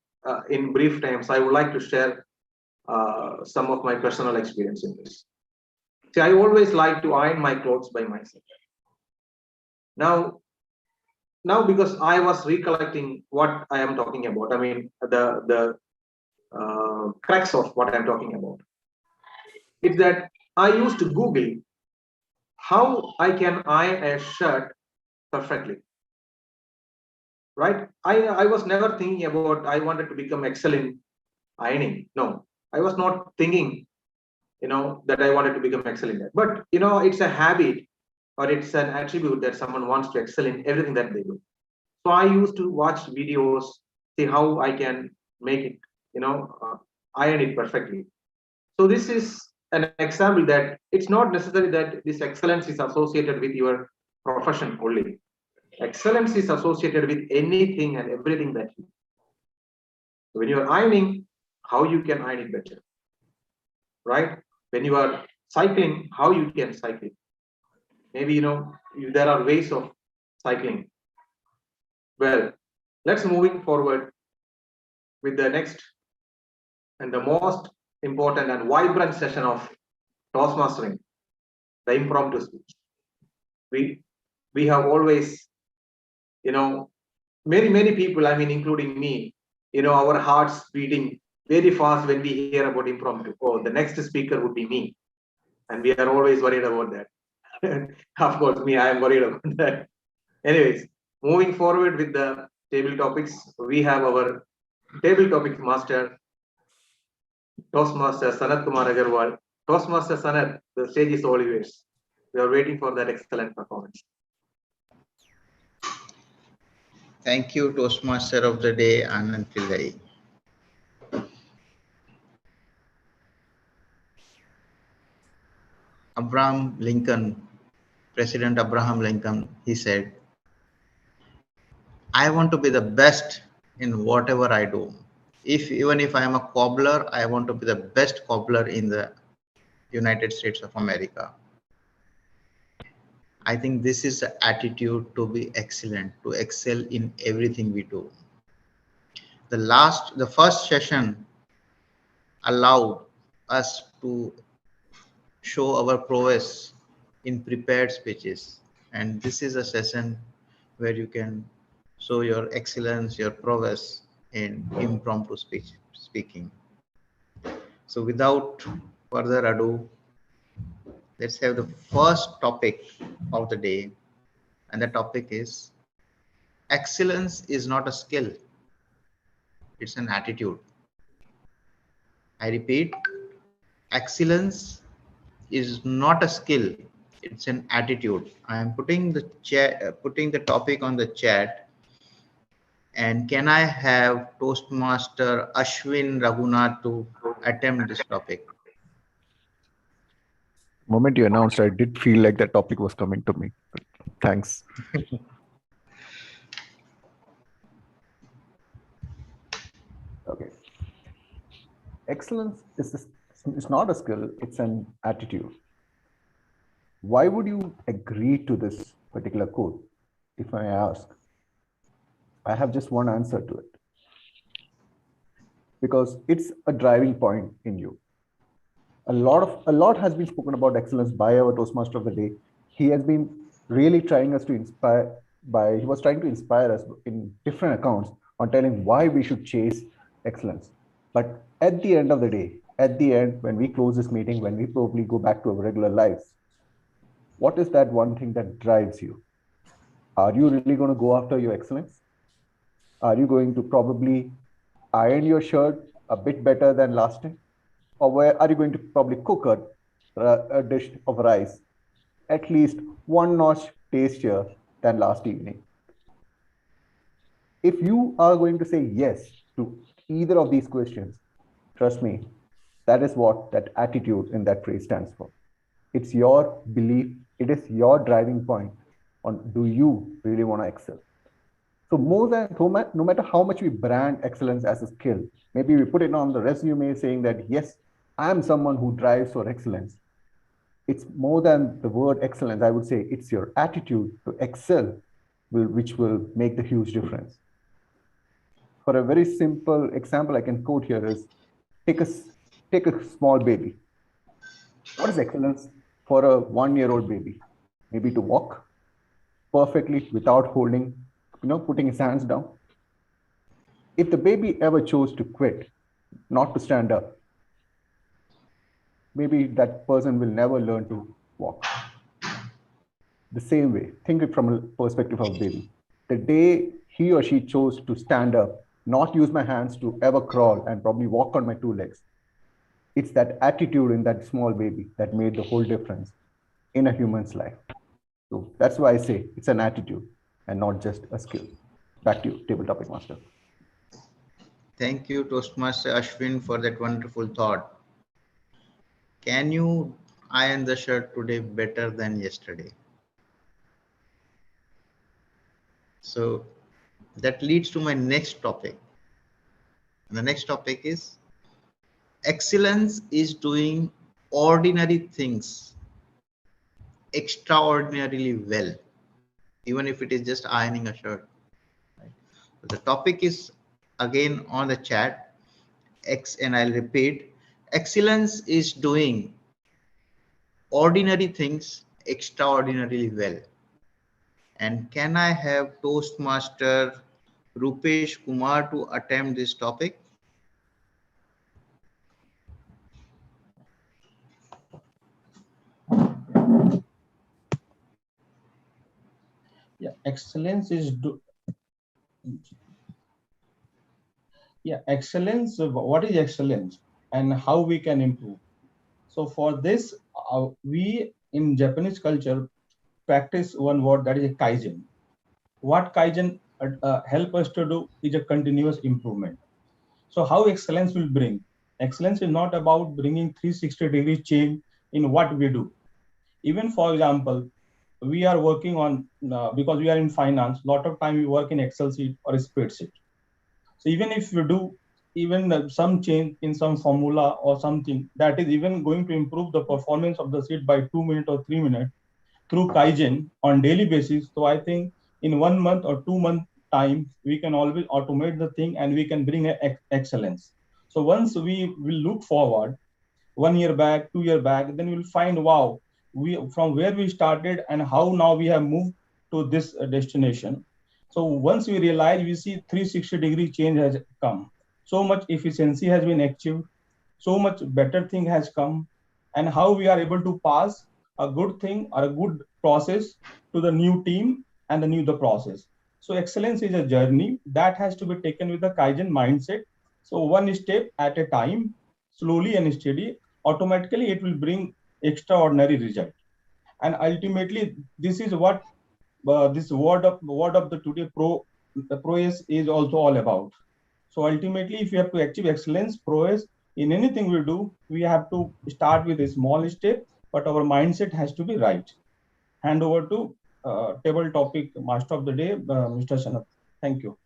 in brief times, I would like to share some of my personal experience in this. See, I always like to iron my clothes by myself. Now because I was recollecting what I am talking about, I mean, the crux of what I'm talking about, it's that I used to Google how I can iron a shirt perfectly, right? I was never thinking about I wanted to become excellent ironing. No, I was not thinking, that I wanted to become excellent at. But, it's a habit or it's an attribute that someone wants to excel in everything that they do. So I used to watch videos, see how I can make it, iron it perfectly. So this is an example that it's not necessary that this excellence is associated with your profession only. Excellence is associated with anything and everything that you do. When you're ironing, how you can iron it better, right? When you are cycling, how you can cycle. Maybe, there are ways of cycling. Well, let's moving forward with the next and the most important and vibrant session of Toastmastering, the impromptu speech. We have always, many people, I mean, including me, our hearts beating very fast when we hear about impromptu. Oh, the next speaker would be me. And we are always worried about that. Of course, me, I am worried about that. Anyways, moving forward with the table topics, we have our table topic master, Toastmaster Sanat Kumar Agarwal. Toastmaster Sanat, the stage is all yours. We are waiting for that excellent performance. Thank you, Toastmaster of the Day, Anand Pillai. Abraham Lincoln, President Abraham Lincoln, he said, I want to be the best in whatever I do. Even if I am a cobbler, I want to be the best cobbler in the United States of America. I think this is the attitude to be excellent, to excel in everything we do. The first session allowed us to show our prowess in prepared speeches. And this is a session where you can show your excellence, your prowess in impromptu speaking. So without further ado, let's have the first topic of the day. And the topic is, excellence is not a skill, it's an attitude. I repeat, excellence is not a skill, it's an attitude. I am putting the topic on the chat. And can I have Toastmaster Ashwin Raghunath to attempt this topic? The moment you announced, I did feel like that topic was coming to me. But thanks. Okay. Excellence is not a skill, it's an attitude. Why would you agree to this particular quote? If I ask, I have just one answer to it. Because it's a driving point in you. A lot has been spoken about excellence by our Toastmaster of the Day. He has been really trying us to inspire he was trying to inspire us in different accounts on telling why we should chase excellence. But at the end of the day, when we close this meeting, when we probably go back to our regular lives, what is that one thing that drives you? Are you really going to go after your excellence? Are you going to probably iron your shirt a bit better than last time? Or where are you going to probably cook a dish of rice at least one notch tastier than last evening? If you are going to say yes to either of these questions, trust me, that is what that attitude in that phrase stands for. It's your belief, it is your driving point on do you really want to excel. So no matter how much we brand excellence as a skill, maybe we put it on the resume saying that, yes, I am someone who drives for excellence. It's more than the word excellence. I would say it's your attitude to excel which will make the huge difference. For a very simple example I can quote here is, take a small baby. What is excellence for a 1-year-old baby? Maybe to walk perfectly without holding, putting his hands down. If the baby ever chose to quit, not to stand up, maybe that person will never learn to walk. The same way, think it from a perspective of baby. The day he or she chose to stand up, not use my hands to ever crawl and probably walk on my two legs, it's that attitude in that small baby that made the whole difference in a human's life. So that's why I say it's an attitude and not just a skill. Back to you, table topic master. Thank you, Toastmaster Ashwin, for that wonderful thought. Can you iron the shirt today better than yesterday? So that leads to my next topic. And the next topic is excellence is doing ordinary things extraordinarily well, even if it is just ironing a shirt. Right? So the topic is again on the chat, and I'll repeat, excellence is doing ordinary things extraordinarily well. And can I have Toastmaster Rupesh Kumar to attempt this topic? Yeah, excellence is excellence. What is excellence and how we can improve? So for this, we in Japanese culture practice one word, that is a kaizen. What kaizen help us to do is a continuous improvement. So how excellence will bring? Excellence is not about bringing 360-degree change in what we do. Even for example, we are working on, because we are in finance, a lot of time we work in Excel sheet or a spreadsheet. So even if you do even some change in some formula or something, that is even going to improve the performance of the sheet by 2 minutes or 3 minutes through Kaizen on daily basis. So I think in 1 month or 2 month time, we can always automate the thing and we can bring excellence. So once we will look forward 1 year back, 2 year back, then we'll find, wow, we from where we started and how now we have moved to this destination. So once we realize, we see 360-degree change has come. So much efficiency has been achieved. So much better thing has come, and how we are able to pass a good thing or a good process to the new team and the process. So excellence is a journey that has to be taken with a Kaizen mindset. So one step at a time, slowly and steady, automatically it will bring extraordinary result. And ultimately, this is what this word of the today prowess is also all about. So ultimately, if you have to achieve excellence, prowess in anything we do, we have to start with a small step, but our mindset has to be right. Hand over to table topic master of the day, Mr. Sanath. Thank you.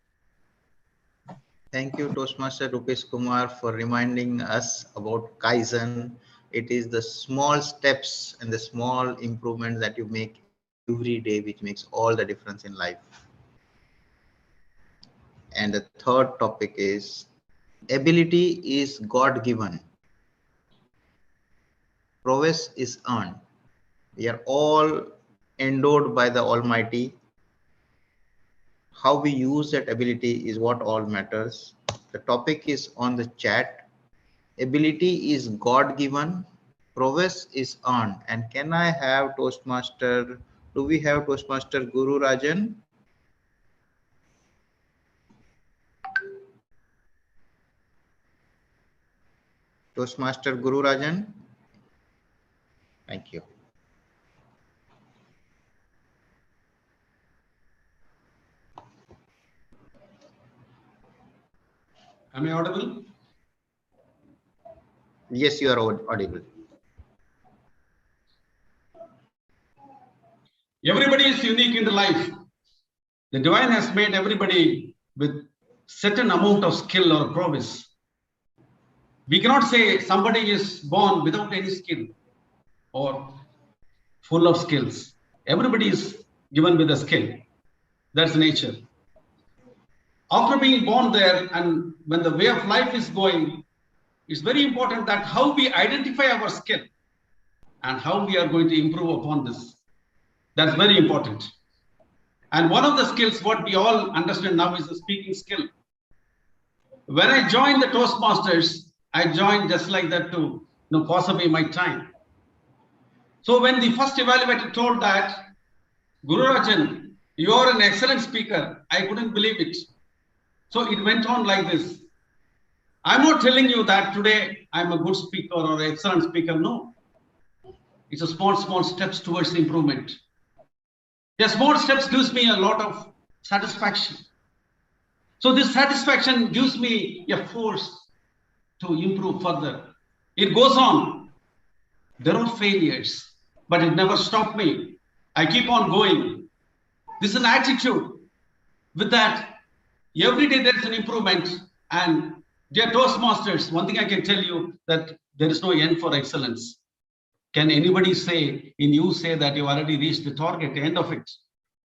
Thank you, Toastmaster Rupesh Kumar, for reminding us about Kaizen. It is the small steps and the small improvements that you make every day, which makes all the difference in life. And the third topic is ability is God-given. Prowess is earned. We are all endowed by the Almighty. How we use that ability is what all matters. The topic is on the chat. Ability is God-given. Prowess is earned. And can I have Toastmaster? Do we have Toastmaster Guru Rajan? Toastmaster Guru Rajan? Thank you. Am I audible? Yes, you are audible. Everybody is unique in the life. The divine has made everybody with certain amount of skill or prowess. We cannot say somebody is born without any skill or full of skills. Everybody is given with a skill. That's nature. After being born there, and when the way of life is going, it's very important that how we identify our skill and how we are going to improve upon this. That's very important. And one of the skills, what we all understand now, is the speaking skill. When I joined the Toastmasters, I joined just like that to pass away my time. So when the first evaluator told that Guru Rajan, you are an excellent speaker. I couldn't believe it. So it went on like this. I'm not telling you that today I'm a good speaker or an excellent speaker. No. It's a small steps towards improvement. The small steps gives me a lot of satisfaction. So this satisfaction gives me a force to improve further. It goes on. There are failures, but it never stopped me. I keep on going. This is an attitude. With that, every day there is an improvement. And dear Toastmasters, one thing I can tell you that there is no end for excellence. Can anybody say, that you already reached the target, the end of it?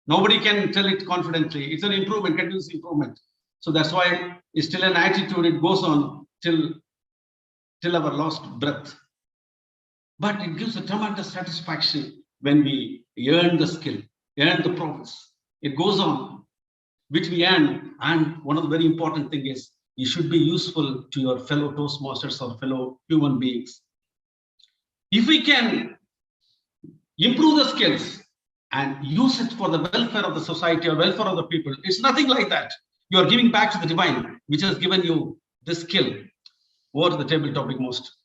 Nobody can tell it confidently. It's an improvement, continuous improvement. So that's why it's still an attitude. It goes on till our last breath. But it gives a tremendous satisfaction when we earn the skill, earn the progress. It goes on, which we earn. And one of the very important thing is you should be useful to your fellow Toastmasters or fellow human beings. If we can improve the skills and use it for the welfare of the society or welfare of the people, it's nothing like that. You are giving back to the divine, which has given you this skill. Over to the table topic most.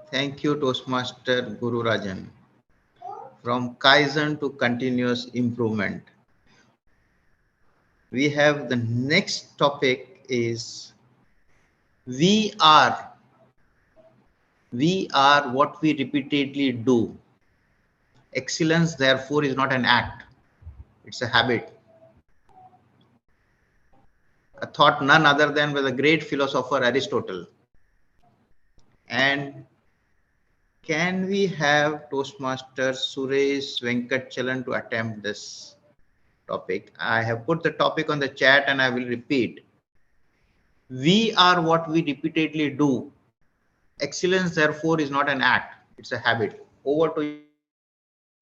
Thank you, Toastmaster Guru Rajan. From Kaizen to continuous improvement. We have the next topic is we are what we repeatedly do. Excellence, therefore, is not an act. It's a habit. A thought none other than by the great philosopher Aristotle. And can we have Toastmaster Suresh Venkatchalan to attempt this topic? I have put the topic on the chat and I will repeat. We are what we repeatedly do. Excellence, therefore, is not an act. It's a habit. Over to you,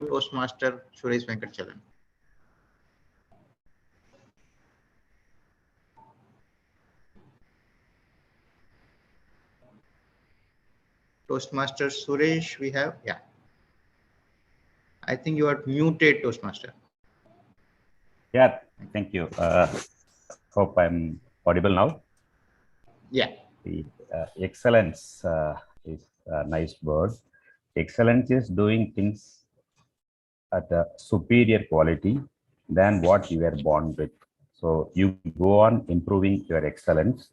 Toastmaster Suresh Venkatchalan. Toastmaster Suresh, we have, yeah. I think you are muted, Toastmaster. Yeah, thank you. Hope I'm audible now. Yeah. The excellence is a nice word. Excellence is doing things at a superior quality than what you were born with. So you go on improving your excellence.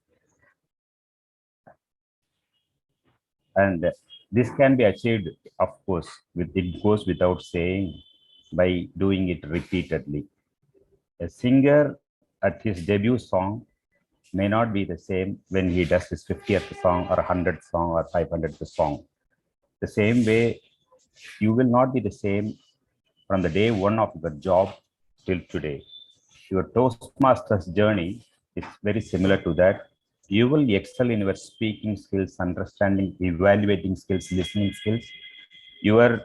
And this can be achieved, of course, it goes without saying, by doing it repeatedly. A singer at his debut song may not be the same when he does his 50th song or 100th song or 500th song. The same way, you will not be the same from the day one of your job till today. Your Toastmasters journey is very similar to that. You will excel in your speaking skills, understanding, evaluating skills, listening skills. Your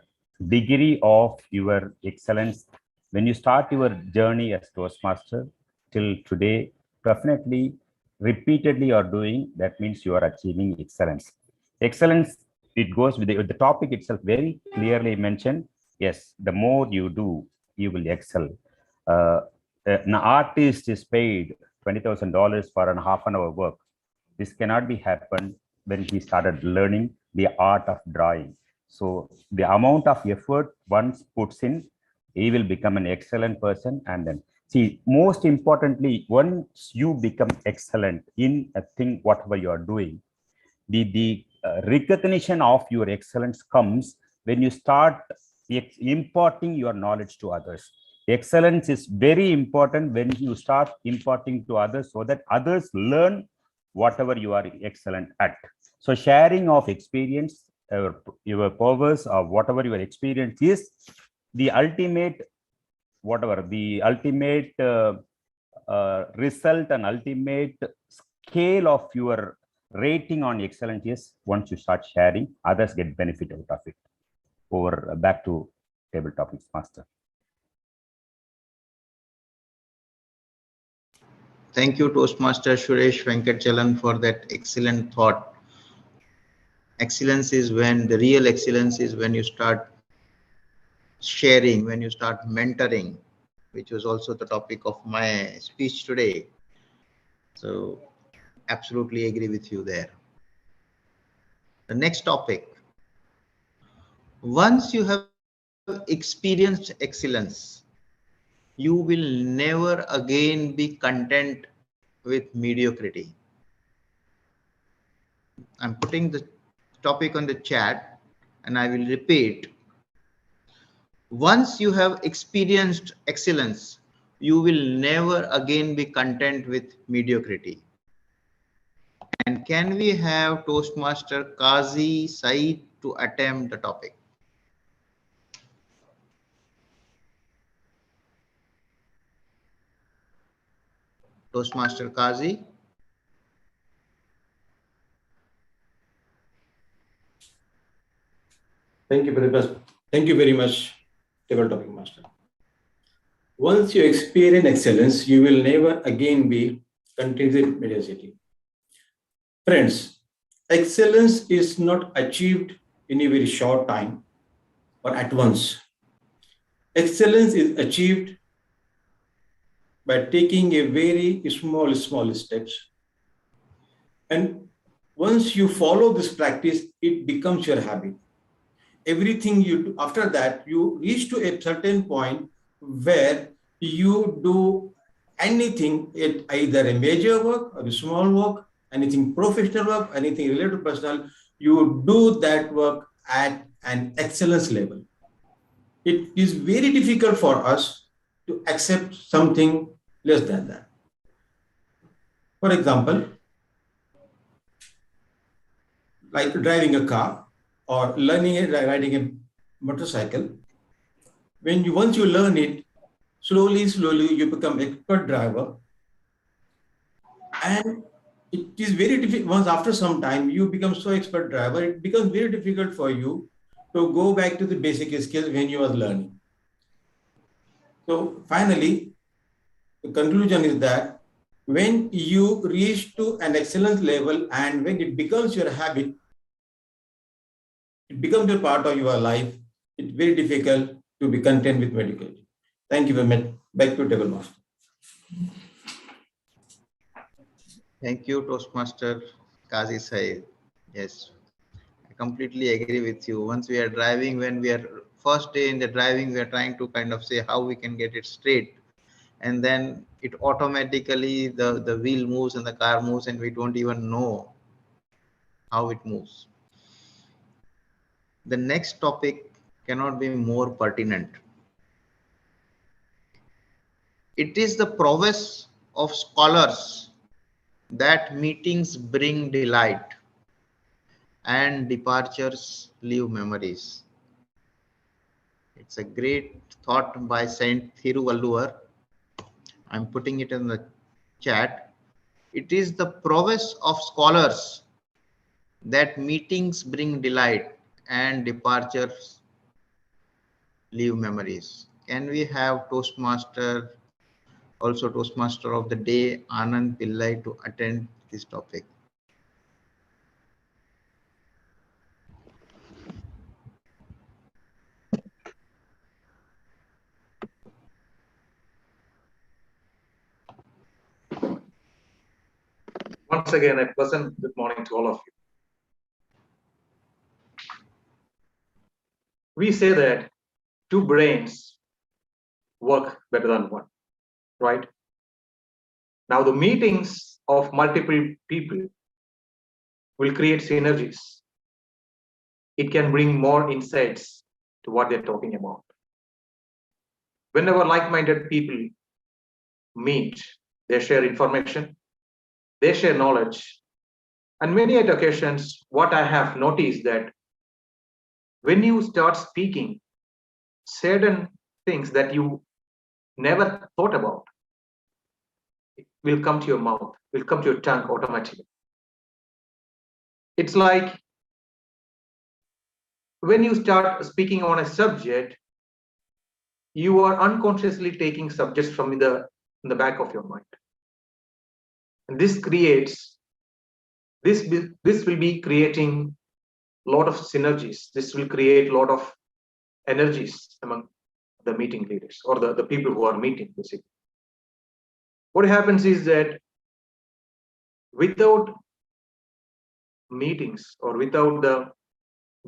degree of your excellence, when you start your journey as Toastmaster till today, definitely, repeatedly you are doing, that means you are achieving excellence. Excellence, it goes with the topic itself very clearly mentioned. Yes, the more you do, you will excel. An artist is paid $20,000 for a half-an-hour work. This cannot be happened when he started learning the art of drawing. So the amount of effort one puts in, he will become an excellent person. And then see, most importantly, once you become excellent in a thing, whatever you are doing, the recognition of your excellence comes when you start imparting your knowledge to others. Excellence is very important when you start imparting to others so that others learn whatever you are excellent at. So sharing of experience, your powers or whatever your experience is, the ultimate, whatever the ultimate result and ultimate scale of your rating on excellence is once you start sharing, others get benefit out of it. Over back to table topics, Master. Thank you, Toastmaster Suresh Venkatchalan, for that excellent thought. Excellence is when, the real excellence is when you start sharing, when you start mentoring, which was also the topic of my speech today. So absolutely agree with you there. The next topic, once you have experienced excellence, you will never again be content with mediocrity. I'm putting the topic on the chat and I will repeat. Once you have experienced excellence, you will never again be content with mediocrity. And can we have Toastmaster Kazi Said to attempt the topic? Toastmaster Kazi. Thank you very much. Thank you very much, table topic master. Once you experience excellence, you will never again be content with mediocrity. Friends, excellence is not achieved in a very short time or at once. Excellence is achieved by taking a very small steps. And once you follow this practice, it becomes your habit. Everything you do after that, you reach to a certain point where you do anything, either a major work or a small work, anything professional work, anything related to personal, you do that work at an excellence level. It is very difficult for us to accept something less than that. For example, like driving a car or riding a motorcycle. Once you learn it, slowly you become expert driver, and it is very difficult. Once after some time you become so expert driver, it becomes very difficult for you to go back to the basic skills when you are learning. So finally, the conclusion is that when you reach to an excellence level and when it becomes your habit, it becomes a part of your life, it's very difficult to be content with mediocrity. Thank you very much. Back to table master. Thank you, Toastmaster Kazi Said. Yes, I completely agree with you. Once we are driving, when we are first day in the driving, we are trying to kind of say how we can get it straight. And then it automatically, the wheel moves and the car moves and we don't even know how it moves. The next topic cannot be more pertinent. It is the prowess of scholars that meetings bring delight and departures leave memories. It's a great thought by Saint Thiruvalluvar. I'm putting it in the chat. It is the prowess of scholars that meetings bring delight and departures leave memories. Can we have Toastmaster, also Toastmaster of the day, Anand Pillai, to attend this topic? Once again, a pleasant good morning to all of you. We say that two brains work better than one, right? Now, the meetings of multiple people will create synergies. It can bring more insights to what they're talking about. Whenever like-minded people meet, they share information, they share knowledge. And many occasions, what I have noticed that when you start speaking certain things that you never thought about, it will come to your mouth, will come to your tongue automatically. It's like when you start speaking on a subject, you are unconsciously taking subjects from in the back of your mind. And this creates, this will be creating a lot of synergies. This will create a lot of energies among the meeting leaders or the people who are meeting basically. What happens is that without meetings or without the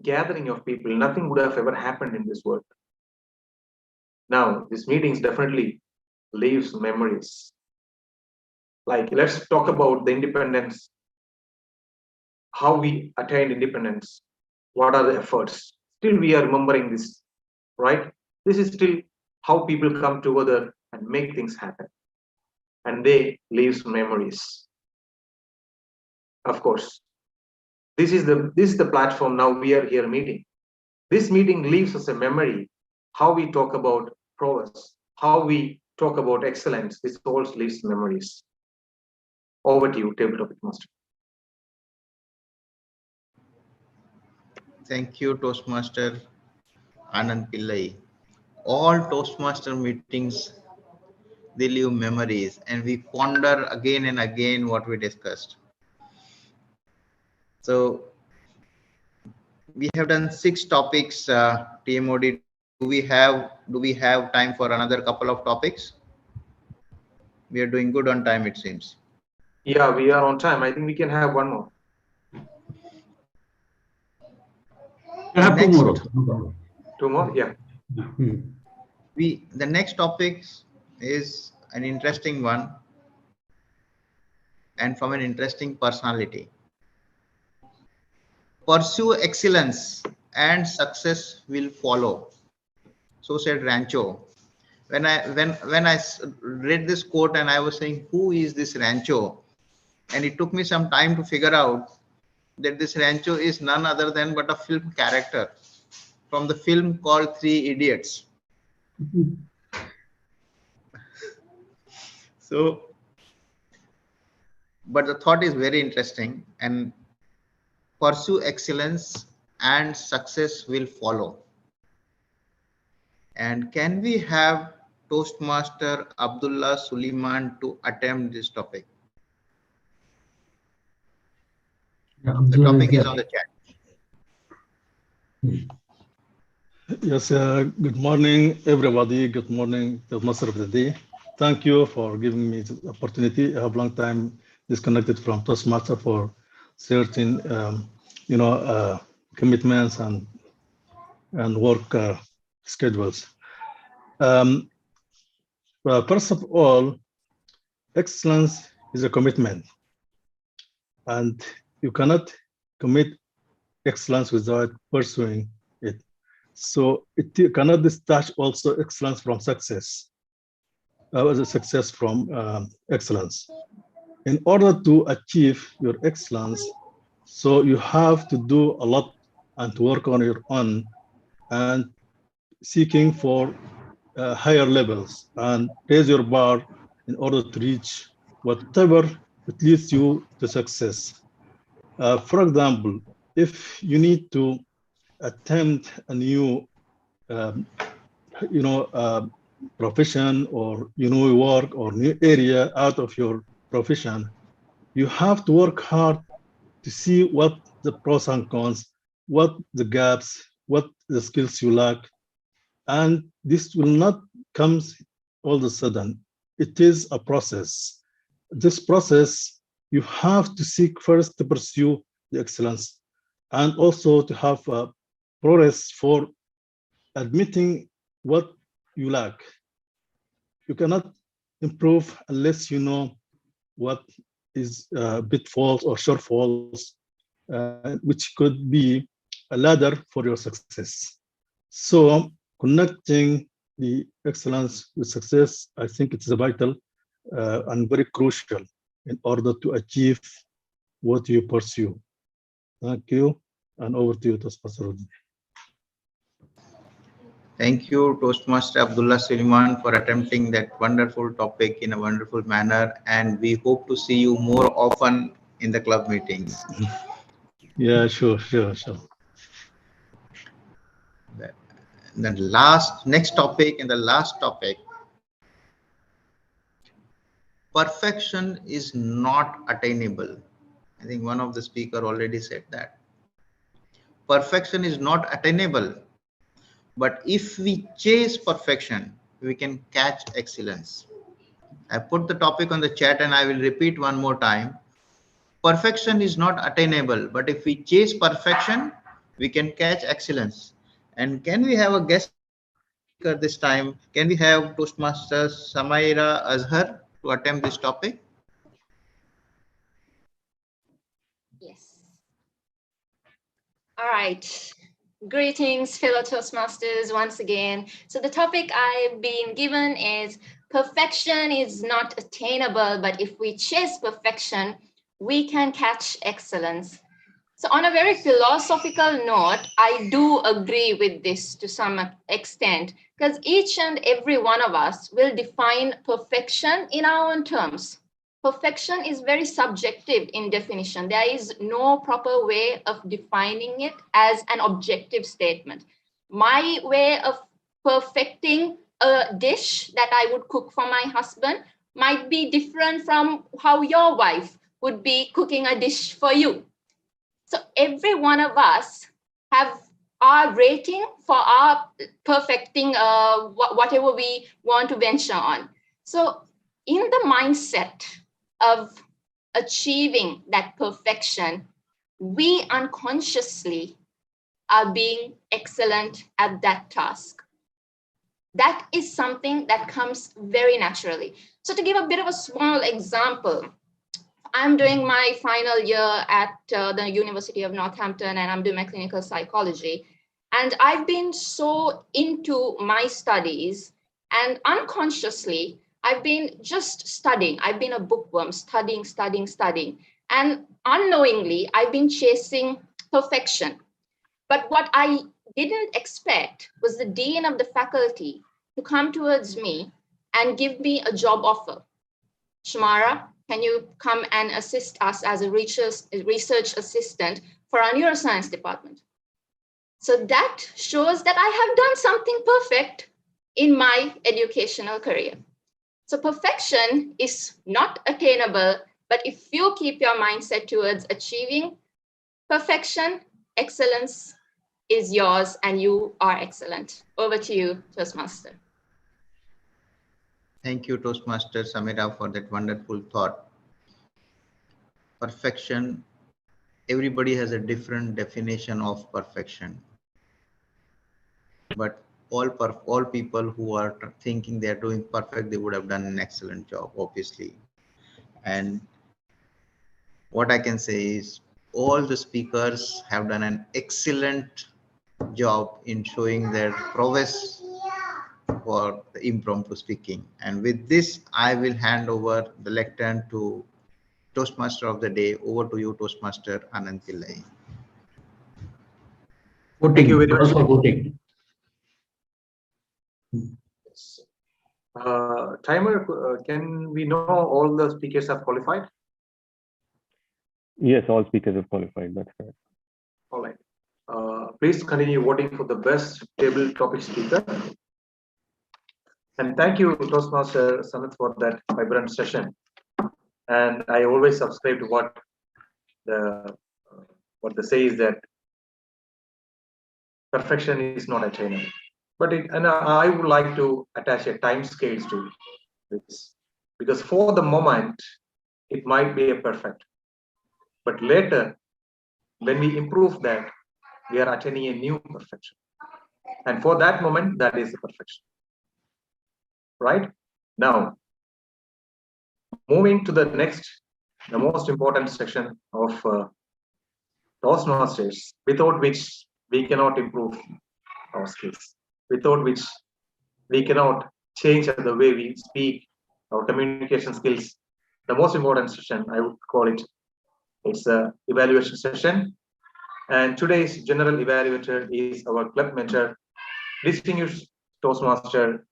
gathering of people, nothing would have ever happened in this world. Now, these meetings definitely leaves memories. Like, let's talk about the independence, how we attained independence, what are the efforts. Still, we are remembering this, right? This is still how people come together and make things happen. And they leave memories. Of course, this is the platform. Now we are here meeting. This meeting leaves us a memory. How we talk about prowess, how we talk about excellence. This all leaves memories. Over to you, table topic master. Thank you, Toastmaster Anand Pillai. All Toastmaster meetings, they leave memories and we ponder again and again what we discussed. So we have done 6 topics, TMOD. Do we have time for another couple of topics? We are doing good on time, it seems. Yeah, we are on time. I think we can have one more. Have Next, 2 more. No problem. 2 more, yeah. The next topic is an interesting one and from an interesting personality. Pursue excellence and success will follow. So said Rancho. When I read this quote and I was saying, who is this Rancho? And it took me some time to figure out that this Rancho is none other than but a film character from the film called 3 Idiots. So, but the thought is very interesting, and pursue excellence and success will follow. And can we have Toastmaster Abdullah Suleiman to attempt this topic? Yeah, the topic is on the chat. Yes, good morning, everybody. Good morning, the master of the day. Thank you for giving me the opportunity. I have long time disconnected from Toastmaster for certain, commitments and work schedules. Well, first of all, excellence is a commitment, and you cannot commit excellence without pursuing it. So it cannot detach also excellence from success, the success from excellence. In order to achieve your excellence, so you have to do a lot and to work on your own and seeking for higher levels and raise your bar in order to reach whatever it leads you to success. For example, if you need to attempt a new profession or work or new area out of your profession, you have to work hard to see what the pros and cons, what the gaps, what the skills you lack. And this will not come all of a sudden. It is a process. This process, you have to seek first to pursue the excellence and also to have a progress for admitting what you lack. You cannot improve unless you know what is pitfalls or shortfalls, which could be a ladder for your success. So connecting the excellence with success, I think it's vital and very crucial in order to achieve what you pursue. Thank you, and over to you, Toastmaster. Thank you, Toastmaster Abdullah Suleiman, for attempting that wonderful topic in a wonderful manner. And we hope to see you more often in the club meetings. Yeah, sure. The next topic and the last topic. Perfection is not attainable. I think one of the speakers already said that. Perfection is not attainable. but if we chase perfection, we can catch excellence. I put the topic on the chat and I will repeat one more time. Perfection is not attainable, but if we chase perfection, we can catch excellence. And can we have a guest speaker this time? Can we have Toastmasters Samaira Azhar to attempt this topic? Yes. All right. Greetings, fellow Toastmasters, once again. So the topic I've been given is perfection is not attainable, but if we chase perfection, we can catch excellence. So on a very philosophical note, I do agree with this to some extent, because each and every one of us will define perfection in our own terms. Perfection is very subjective in definition. There is no proper way of defining it as an objective statement. My way of perfecting a dish that I would cook for my husband might be different from how your wife would be cooking a dish for you. So every one of us have our rating for our perfecting whatever we want to venture on. So in the mindset of achieving that perfection, we unconsciously are being excellent at that task. That is something that comes very naturally. So to give a bit of a small example, I'm doing my final year at the University of Northampton, and I'm doing my clinical psychology. And I've been so into my studies, and unconsciously, I've been just studying. I've been a bookworm, studying. And unknowingly, I've been chasing perfection. But what I didn't expect was the dean of the faculty to come towards me and give me a job offer. Shamara, can you come and assist us as a research assistant for our neuroscience department? So that shows that I have done something perfect in my educational career. So perfection is not attainable, but if you keep your mindset towards achieving perfection, excellence is yours and you are excellent. Over to you, Toastmaster. Thank you, Toastmaster Samira, for that wonderful thought. Perfection, everybody has a different definition of perfection. But all people who are thinking they're doing perfect, they would have done an excellent job, obviously. And what I can say is all the speakers have done an excellent job in showing their prowess for the impromptu speaking. And with this, I will hand over the lectern to Toastmaster of the day. Over to you, Toastmaster Anand Pillai. Thank you very much. Voting. Timer, can we know all the speakers have qualified? Yes, all speakers have qualified. That's correct. All right. Please continue voting for the best table topic speaker. And thank you, Toastmaster Samit, for that vibrant session. And I always subscribe to what they say is that perfection is not attainable. But I would like to attach a time scale to this, because for the moment it might be a perfect, but later when we improve that, we are attaining a new perfection, and for that moment that is the perfection. Right now, moving to the most important section of Toastmasters, without which we cannot improve our skills, without which we cannot change the way we speak, our communication skills. The most important session, I would call it, it's an evaluation session. And today's general evaluator is our club mentor, distinguished Toastmaster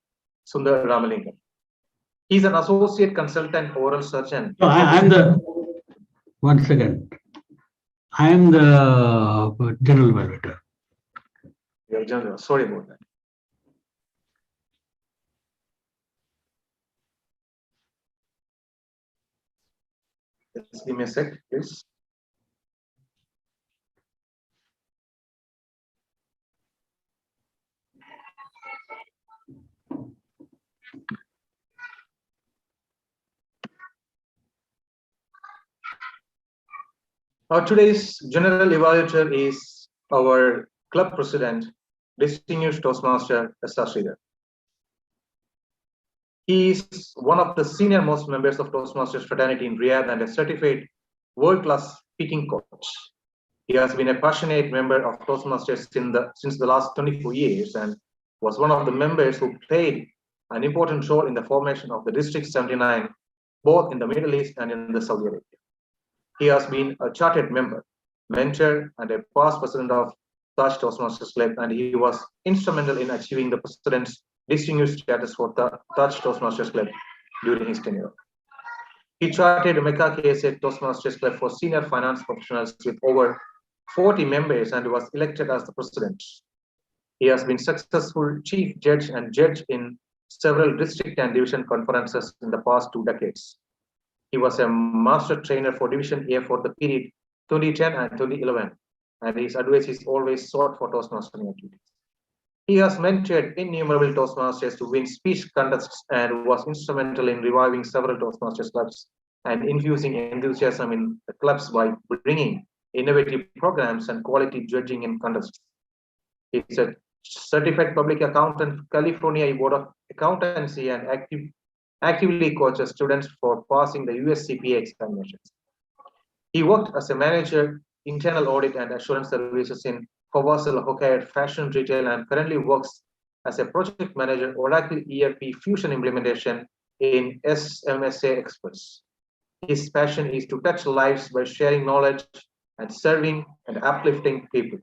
Sundar Ramalingam. He's an associate consultant oral surgeon. No, I'm the, one second. I am the general evaluator. You're general, sorry about that. Just give me a sec, please. Our today's general evaluator is our club president, distinguished Toastmaster S.R. He is one of the senior most members of Toastmasters fraternity in Riyadh and a certified world-class speaking coach. He has been a passionate member of Toastmasters since the last 24 years and was one of the members who played an important role in the formation of the District 79, both in the Middle East and in the Saudi Arabia. He has been a chartered member, mentor, and a past president of Taj Toastmasters Club, and he was instrumental in achieving the president's distinguished status for the Taj Toastmasters Club during his tenure. He chartered MECA KSA Toastmasters Club for senior finance professionals with over 40 members and was elected as the president. He has been successful chief judge and judge in several district and division conferences in the past 2 decades. He was a master trainer for Division A for the period 2010 and 2011, and his advice is always sought for Toastmasters activities. He has mentored innumerable Toastmasters to win speech contests and was instrumental in reviving several Toastmasters clubs and infusing enthusiasm in the clubs by bringing innovative programs and quality judging in contests. He is a certified public accountant, California Board of Accountancy, and actively coaches students for passing the US CPA examinations. He worked as a manager, internal audit and assurance services in Fawasal Hokkaido Fashion Retail and currently works as a project manager, Oracle ERP Fusion implementation in SMSA Experts. His passion is to touch lives by sharing knowledge and serving and uplifting people.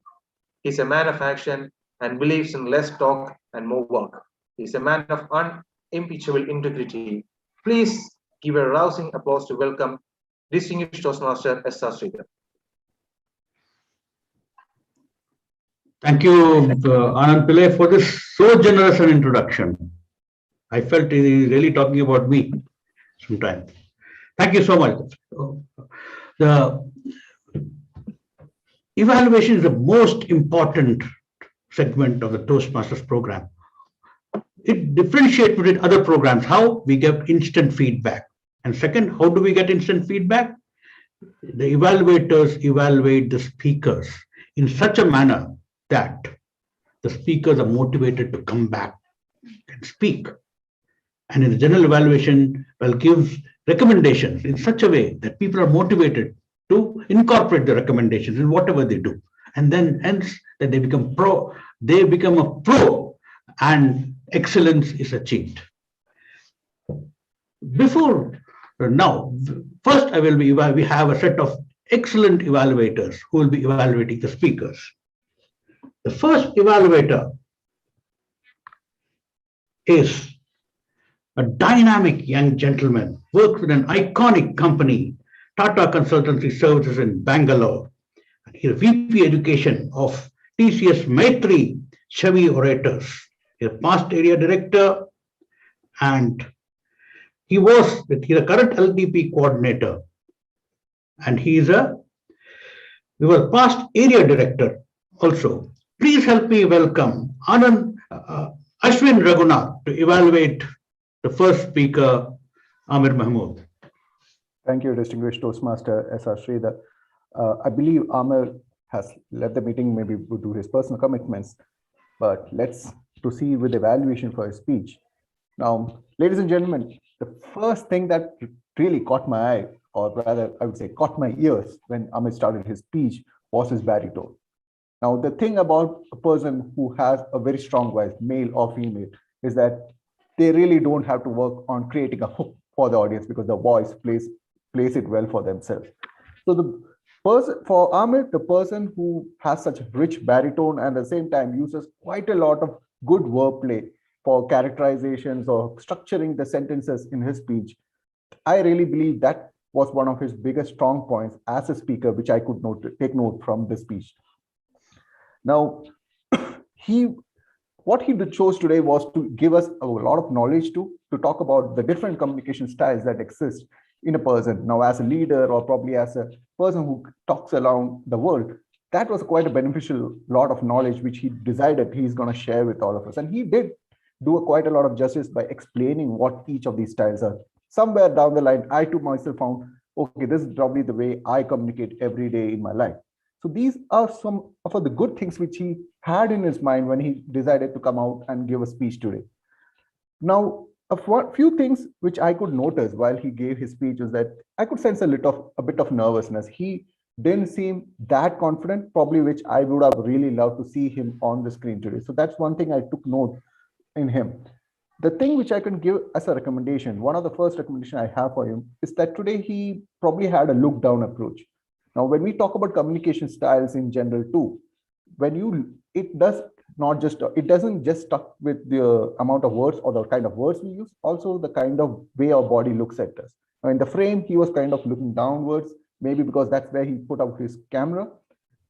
He's a man of action and believes in less talk and more work. He's a man of unimpeachable integrity. Please give a rousing applause to welcome distinguished Toastmaster S.R. Sridhar. Thank you, Anand Pillai, for this so generous an introduction. I felt he is really talking about me sometimes. Thank you so much. The evaluation is the most important segment of the Toastmasters program. It differentiates with other programs, how we get instant feedback. And second, how do we get instant feedback? The evaluators evaluate the speakers in such a manner that the speakers are motivated to come back and speak. And in the general evaluation, gives recommendations in such a way that people are motivated to incorporate the recommendations in whatever they do. And then hence that they become a pro and excellence is achieved. Before now, first we have a set of excellent evaluators who will be evaluating the speakers. The first evaluator is a dynamic young gentleman, works with an iconic company, Tata Consultancy Services in Bangalore. He's a VP Education of TCS Maitri Chevy Orators. He's a past area director and he's a current LTP coordinator. And he was past area director also. Please help me welcome Ashwin Raghunath to evaluate the first speaker, Amir Mahmood. Thank you, distinguished Toastmaster S.R. Sridhar. I believe Amir has left the meeting maybe due to his personal commitments, but let's proceed with the evaluation for his speech. Now, ladies and gentlemen, the first thing that really caught my eye, or rather I would say caught my ears when Amir started his speech was his baritone. Now, the thing about a person who has a very strong voice, male or female, is that they really don't have to work on creating a hook for the audience because the voice plays it well for themselves. So for Amir, the person who has such a rich baritone and at the same time uses quite a lot of good wordplay for characterizations or structuring the sentences in his speech, I really believe that was one of his biggest strong points as a speaker, which I could take note from the speech. Now, what he chose today was to give us a lot of knowledge to talk about the different communication styles that exist in a person. Now, as a leader or probably as a person who talks around the world, that was quite a beneficial lot of knowledge which he decided he's going to share with all of us. And he did do quite a lot of justice by explaining what each of these styles are. Somewhere down the line, I too myself found okay, this is probably the way I communicate every day in my life. So these are some of the good things which he had in his mind when he decided to come out and give a speech today. Now, a few things which I could notice while he gave his speech is that I could sense a bit of nervousness. He didn't seem that confident, probably, which I would have really loved to see him on the screen today. So that's one thing I took note in him. The thing which I can give as a recommendation, one of the first recommendation I have for him is that today he probably had a look down approach. Now, when we talk about communication styles in general too, it doesn't just stuck with the amount of words or the kind of words we use, also the kind of way our body looks at us. Now, in the frame, he was kind of looking downwards, maybe because that's where he put out his camera.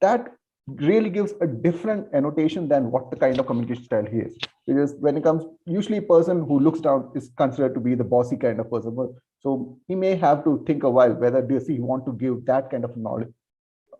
That really gives a different annotation than what the kind of communication style he is. Because when it comes, usually a person who looks down is considered to be the bossy kind of person. So he may have to think a while whether does he want to give that kind of knowledge,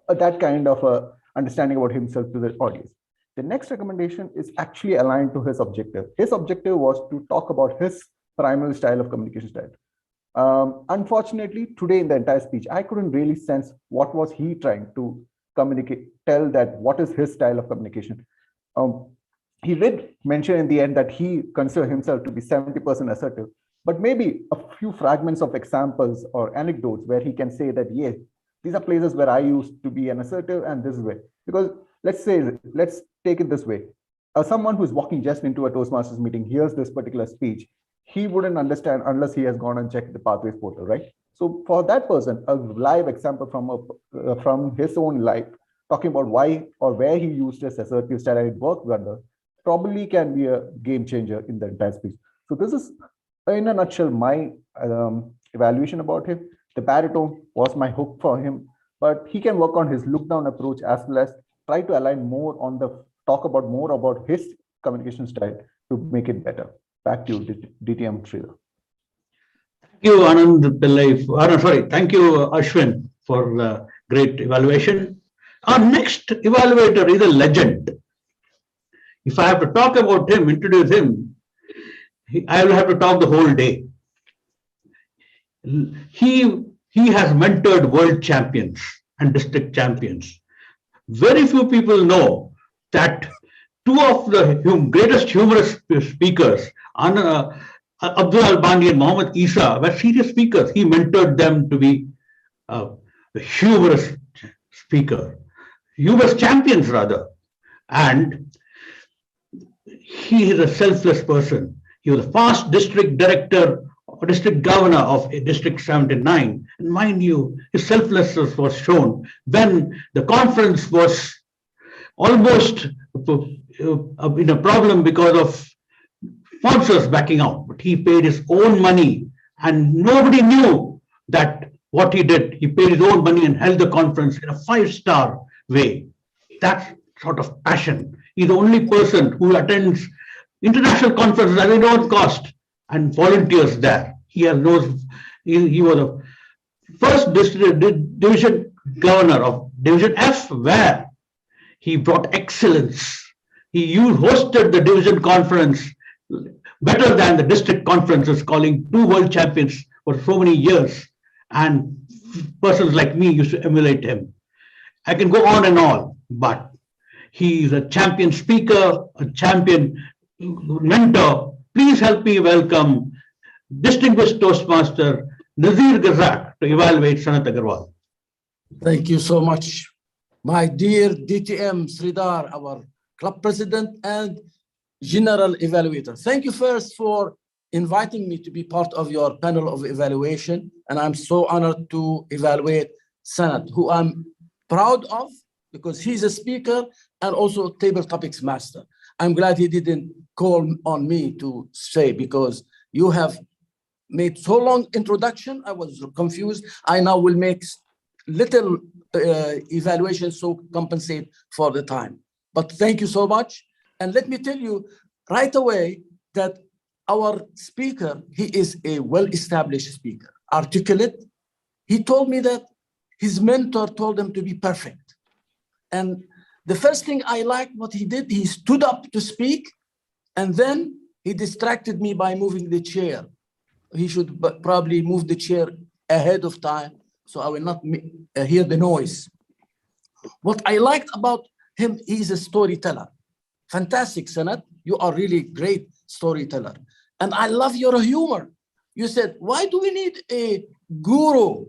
that kind of understanding about himself to the audience. The next recommendation is actually aligned to his objective. His objective was to talk about his primary style of communication style. Unfortunately, today in the entire speech, I couldn't really sense what was he trying to communicate, tell that what is his style of communication. He did mention in the end that he considered himself to be 70% assertive, but maybe a few fragments of examples or anecdotes where he can say that, yes, these are places where I used to be an assertive and this way. Because let's take it this way. Someone who's walking just into a Toastmasters meeting hears this particular speech, he wouldn't understand unless he has gone and checked the Pathways portal, right? So for that person, a live example from his own life, talking about why or where he used his assertive style and it worked wonder, probably can be a game changer in the entire speech. So this is, in a nutshell, my evaluation about him. The baritone was my hook for him, but he can work on his look down approach as well as try to align more on talk about more about his communication style to make it better. Back to you, DTM Sridhar. Thank you, Anand Pillai. Thank you, Ashwin, for the great evaluation. Our next evaluator is a legend. If I have to talk about him, introduce him, I will have to talk the whole day. He has mentored world champions and district champions. Very few people know that two of the greatest humorous speakers, Abdul Albani and Muhammad Isa, were serious speakers. He mentored them to be a humorous champions rather. And he is a selfless person. He was the first district director or district governor of District 79. And mind you, his selflessness was shown when the conference was almost in a problem because of sponsors backing out. But he paid his own money and nobody knew that what he did. He paid his own money and held the conference in a 5-star way. That sort of passion. He's the only person who attends international conferences at his own cost and volunteers there. He was the first division governor of Division F, where he brought excellence. He hosted the division conference better than the district conferences, calling 2 world champions for so many years. And persons like me used to emulate him. I can go on and on, but he is a champion speaker, a champion mentor. Please help me welcome distinguished Toastmaster Nazir Gazak to evaluate Sanat Agarwal. Thank you so much, my dear DTM Sridhar, our club president and general evaluator. Thank you first for inviting me to be part of your panel of evaluation. And I'm so honored to evaluate Sanat, who I'm proud of because he's a speaker and also table topics master. I'm glad he didn't call on me to say, because you have made so long introduction, I was confused. I now will make little evaluation so compensate for the time. But thank you so much. And let me tell you right away that our speaker, he is a well-established speaker, articulate. He told me that his mentor told him to be perfect. And the first thing I liked what he did, he stood up to speak, and then he distracted me by moving the chair. He should probably move the chair ahead of time so I will not hear the noise. What I liked about him, he's a storyteller. Fantastic, Sanat. You are really great storyteller. And I love your humor. You said, why do we need a guru?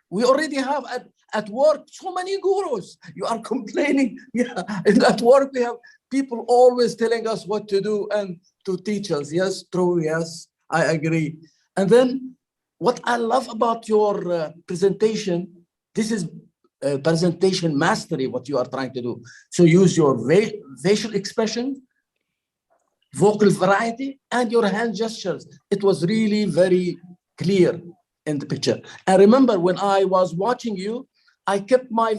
We already have at work so many gurus. You are complaining. Yeah, and at work we have people always telling us what to do and to teach us. Yes, true, yes, I agree. And then what I love about your presentation, this is presentation mastery, what you are trying to do. So use your facial expression, vocal variety, and your hand gestures. It was really very clear in the picture. And remember, when I was watching you, I kept my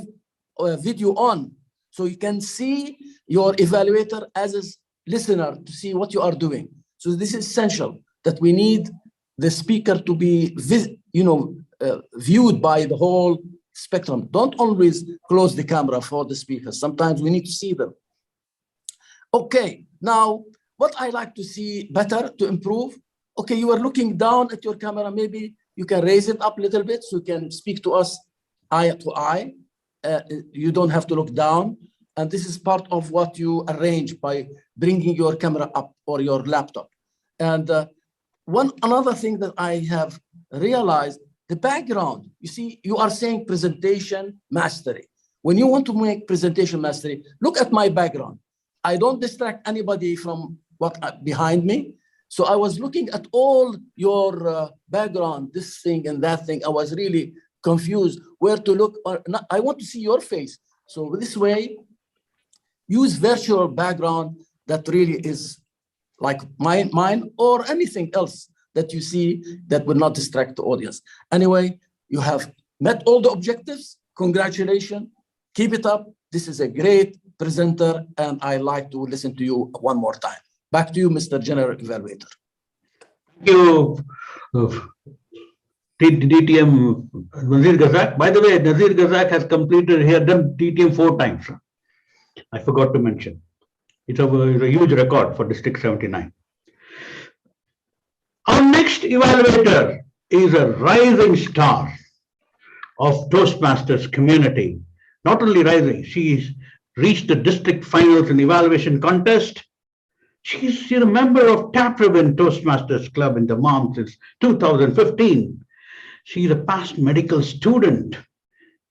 video on, so you can see your evaluator as a listener to see what you are doing. So this is essential, that we need the speaker to be viewed by the whole spectrum. Don't always close the camera for the speakers. Sometimes we need to see them. Okay, now what I like to see better to improve. Okay, you are looking down at your camera. Maybe you can raise it up a little bit so you can speak to us eye to eye. You don't have to look down. And this is part of what you arrange by bringing your camera up or your laptop. And another thing that I have realized, the background. You see, you are saying presentation mastery. When you want to make presentation mastery, look at my background. I don't distract anybody from what behind me. So I was looking at all your background, this thing and that thing. I was really confused where to look. Or not. I want to see your face. So this way, use virtual background that really is like mine or anything else that you see that will not distract the audience. Anyway, you have met all the objectives. Congratulations. Keep it up. This is a great presenter, and I like to listen to you one more time. Back to you, Mr. General Evaluator. Thank you, DTM Nazir Ghazak. By the way, Nazir Ghazak has completed, he has done DTM 4 times. I forgot to mention. It's a huge record for District 79. Our next evaluator is a rising star of Toastmasters community. Not only rising, she's reached the district finals in evaluation contest. She's a member of Tap Ribbon Toastmasters Club in Dammam since 2015. She's a past medical student.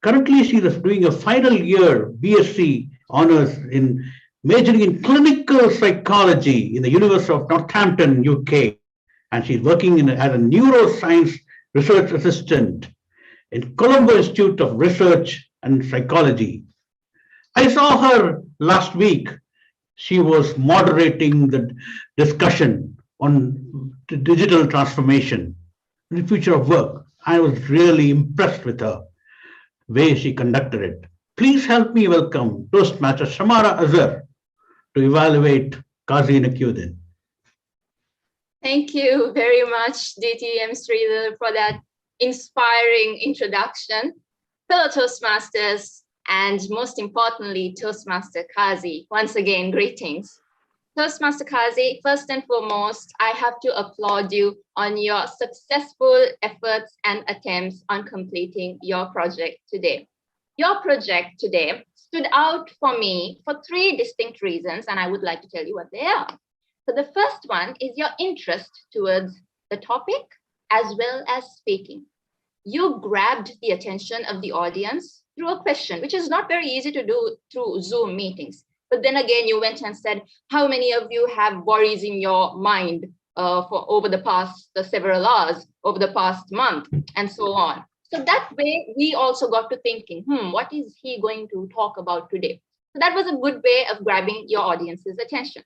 Currently, she is doing a final year BSc honors in majoring in clinical psychology in the University of Northampton, UK. And she's working as a neuroscience research assistant in Colombo Institute of Research and Psychology. I saw her last week. She was moderating the discussion on the digital transformation, the future of work. I was really impressed with her way she conducted it. Please help me welcome Toastmaster Shamara Azhar to evaluate Qazi Nakuddin. Thank you very much, DTM Sridhar, for that inspiring introduction. Fellow Toastmasters, and most importantly, Toastmaster Qazi, once again, greetings. Toastmaster Qazi, first and foremost, I have to applaud you on your successful efforts and attempts on completing your project today. Your project today stood out for me for 3 distinct reasons, and I would like to tell you what they are. So the first one is your interest towards the topic as well as speaking. You grabbed the attention of the audience through a question, which is not very easy to do through Zoom meetings. But then again, you went and said, how many of you have worries in your mind for over the past several hours, over the past month, and so on. So that way, we also got to thinking, what is he going to talk about today? So that was a good way of grabbing your audience's attention.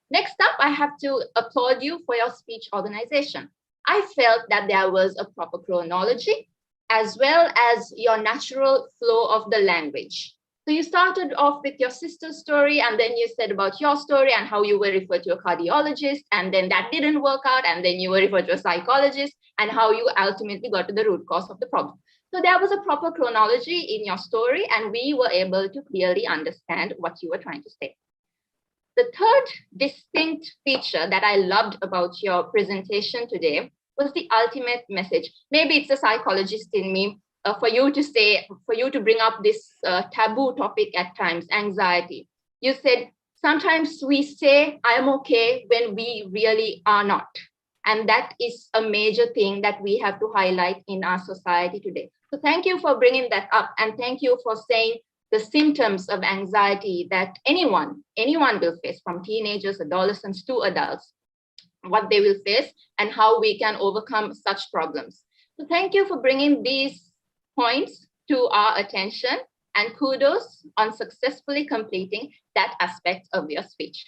Next up, I have to applaud you for your speech organization. I felt that there was a proper chronology as well as your natural flow of the language. So you started off with your sister's story, and then you said about your story and how you were referred to a cardiologist, and then that didn't work out, and then you were referred to a psychologist, and how you ultimately got to the root cause of the problem. So there was a proper chronology in your story, and we were able to clearly understand what you were trying to say. The third distinct feature that I loved about your presentation today was the ultimate message. Maybe it's a psychologist in me for you to bring up this taboo topic at times, anxiety. You said, sometimes we say, I'm okay when we really are not. And that is a major thing that we have to highlight in our society today. So thank you for bringing that up. And thank you for saying the symptoms of anxiety that anyone will face, from teenagers, adolescents to adults, what they will face and how we can overcome such problems. So thank you for bringing these points to our attention, and kudos on successfully completing that aspect of your speech.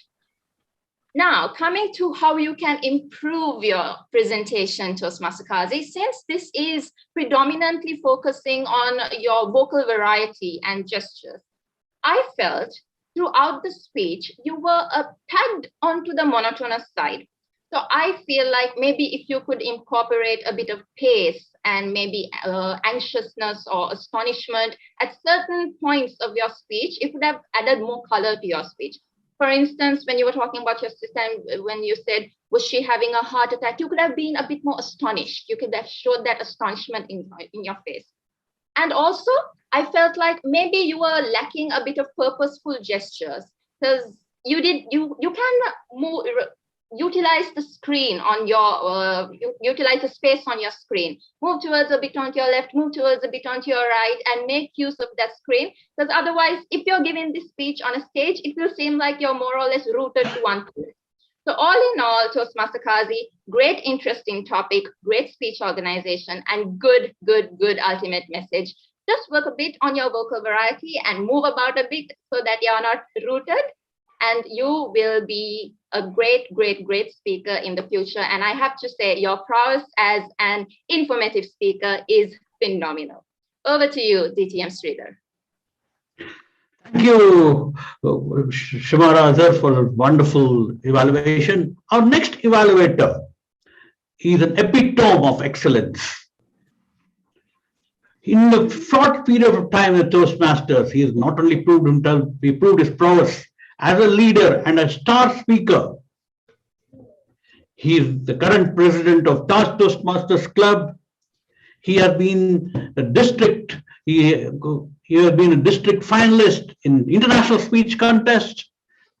Now, coming to how you can improve your presentation, Toastmaster Kazi, since this is predominantly focusing on your vocal variety and gestures, I felt throughout the speech, you were tagged onto the monotonous side. So I feel like maybe if you could incorporate a bit of pace and maybe anxiousness or astonishment at certain points of your speech, it would have added more color to your speech. For instance, when you were talking about your sister, when you said, was she having a heart attack? You could have been a bit more astonished. You could have showed that astonishment in your face. And also, I felt like maybe you were lacking a bit of purposeful gestures, because you can move, utilize the screen on your, utilize the space on your screen, move towards a bit onto your left, move towards a bit onto your right, and make use of that screen. Because otherwise, if you're giving this speech on a stage, it will seem like you're more or less rooted to one place. So all in all, Toastmaster Kazi, great interesting topic, great speech organization, and good ultimate message. Just work a bit on your vocal variety and move about a bit so that you're not rooted, and you will be a great speaker in the future. And I have to say, your prowess as an informative speaker is phenomenal. Over to you, DTM Sridhar. Thank you, Shimara Azhar, for a wonderful evaluation. Our next evaluator is an epitome of excellence. In the short period of time at Toastmasters, he has not only proved himself, he proved his prowess as a leader and a star speaker. He is the current president of Toastmasters Club. He has been a district, he has been a district finalist in international speech contest,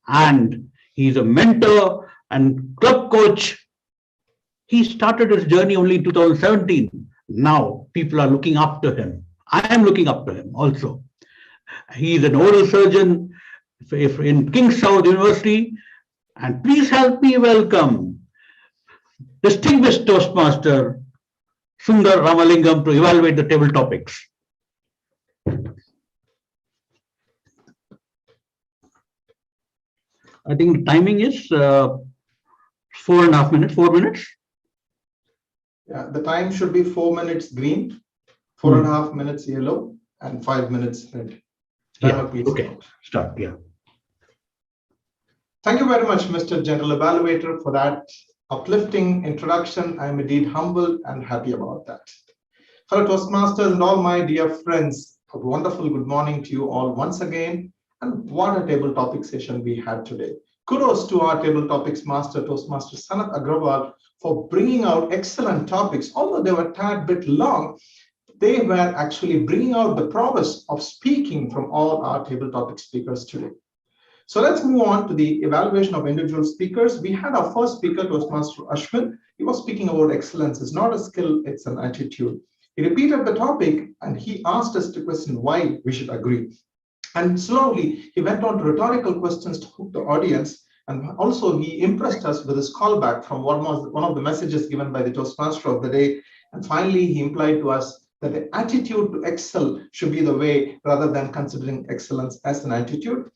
and he's a mentor and club coach. He started his journey only in 2017. Now people are looking up to him. I am looking up to him also. He is an oral surgeon in King South University. And please help me welcome distinguished Toastmaster Sundar Ramalingam to evaluate the table topics. I think the timing is 4.5 minutes, 4 minutes. Yeah, the time should be 4 minutes green, 4.5 minutes yellow, and 5 minutes red. Yeah, okay, start, yeah. Thank you very much, Mr. General Evaluator, for that uplifting introduction. I'm indeed humbled and happy about that. Fellow Toastmasters and all my dear friends, a wonderful good morning to you all once again. And what a table topic session we had today. Kudos to our table topics master, Toastmaster Sanat Agrawal, for bringing out excellent topics. Although they were a tad bit long, they were actually bringing out the prowess of speaking from all our table topic speakers today. So let's move on to the evaluation of individual speakers. We had our first speaker, Toastmaster Ashwin. He was speaking about excellence. It's not a skill, it's an attitude. He repeated the topic and he asked us to question why we should agree. And slowly, he went on to rhetorical questions to hook the audience. And also, he impressed us with his callback from what was one of the messages given by the Toastmaster of the day. And finally, he implied to us that the attitude to excel should be the way, rather than considering excellence as an attitude.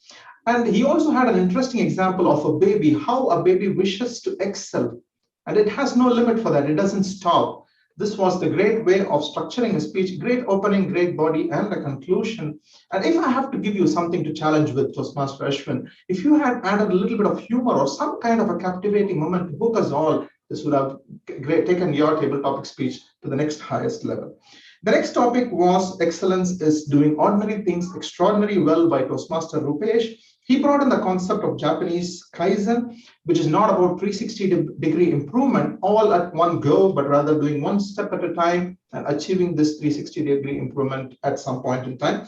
And he also had an interesting example of a baby, how a baby wishes to excel. And it has no limit for that. It doesn't stop. This was the great way of structuring a speech, great opening, great body, and a conclusion. And if I have to give you something to challenge with, Toastmaster Ashwin, if you had added a little bit of humor or some kind of a captivating moment to hook us all, this would have taken your table topic speech to the next highest level. The next topic was excellence is doing ordinary things extraordinarily well by Toastmaster Rupesh. He brought in the concept of Japanese Kaizen, which is not about 360-degree improvement all at one go, but rather doing one step at a time and achieving this 360-degree improvement at some point in time.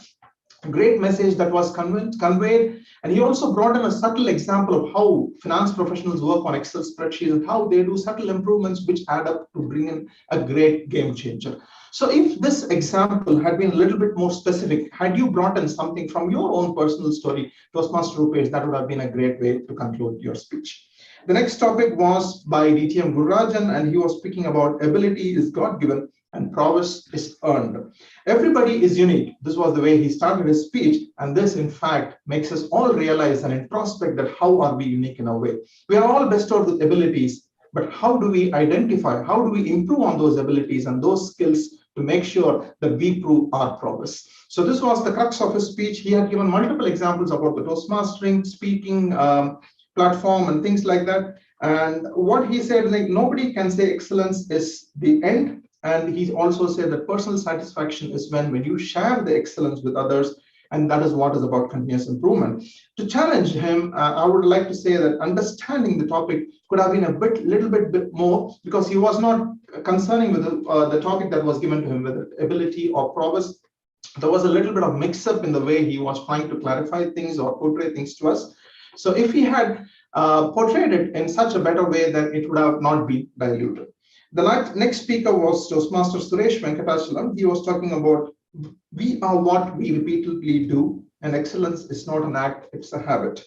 A great message that was conveyed. And he also brought in a subtle example of how finance professionals work on Excel spreadsheets and how they do subtle improvements which add up to bring in a great game changer. So if this example had been a little bit more specific, had you brought in something from your own personal story, Toastmaster Rupesh, that would have been a great way to conclude your speech. The next topic was by DTM Gurrajan, and he was speaking about ability is God-given and prowess is earned. Everybody is unique. This was the way he started his speech, and this in fact makes us all realize and introspect that how are we unique in our way. We are all bestowed with abilities, but how do we identify, how do we improve on those abilities and those skills to make sure that we prove our prowess? So this was the crux of his speech. He had given multiple examples about the Toastmastering, speaking platform and things like that. And what he said, like, nobody can say excellence is the end. And he also said that personal satisfaction is when you share the excellence with others, and that is what is about continuous improvement. To challenge him, I would like to say that understanding the topic could have been a little bit more, because he was not concerning with the topic that was given to him, whether ability or prowess. There was a little bit of mix-up in the way he was trying to clarify things or portray things to us. So if he had portrayed it in such a better way, then it would have not been diluted. The next speaker was Toastmaster Suresh Venkatachalam. He was talking about we are what we repeatedly do, and excellence is not an act, it's a habit.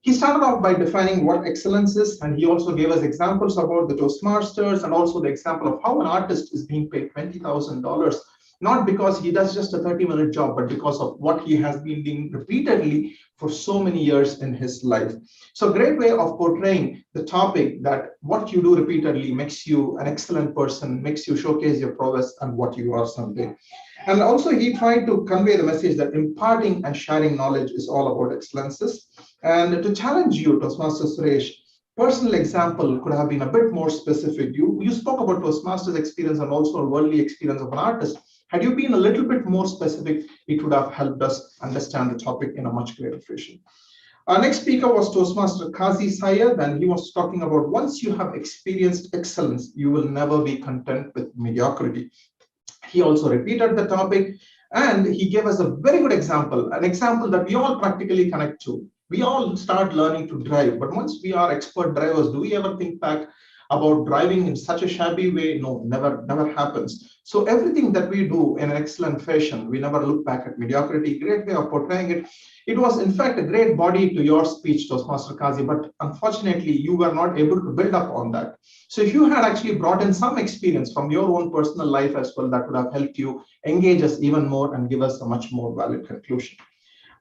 He started off by defining what excellence is, and he also gave us examples about the Toastmasters and also the example of how an artist is being paid $20,000, not because he does just a 30-minute job, but because of what he has been doing repeatedly for so many years in his life. So a great way of portraying the topic that what you do repeatedly makes you an excellent person, makes you showcase your prowess and what you are someday. And also he tried to convey the message that imparting and sharing knowledge is all about excellences. And to challenge you, Toastmaster Suresh, personal example could have been a bit more specific. You spoke about Toastmasters experience and also a worldly experience of an artist. Had you been a little bit more specific, it would have helped us understand the topic in a much greater fashion. Our next speaker was Toastmaster Qazi Syed, and he was talking about once you have experienced excellence, you will never be content with mediocrity. He also repeated the topic, and he gave us a very good example, an example that we all practically connect to. We all start learning to drive, but once we are expert drivers, do we ever think back about driving in such a shabby way? No, never happens. So everything that we do in an excellent fashion, we never look back at mediocrity. Great way of portraying it. It was in fact a great body to your speech, Toastmaster Qazi, but unfortunately you were not able to build up on that. So if you had actually brought in some experience from your own personal life as well, that would have helped you engage us even more and give us a much more valid conclusion.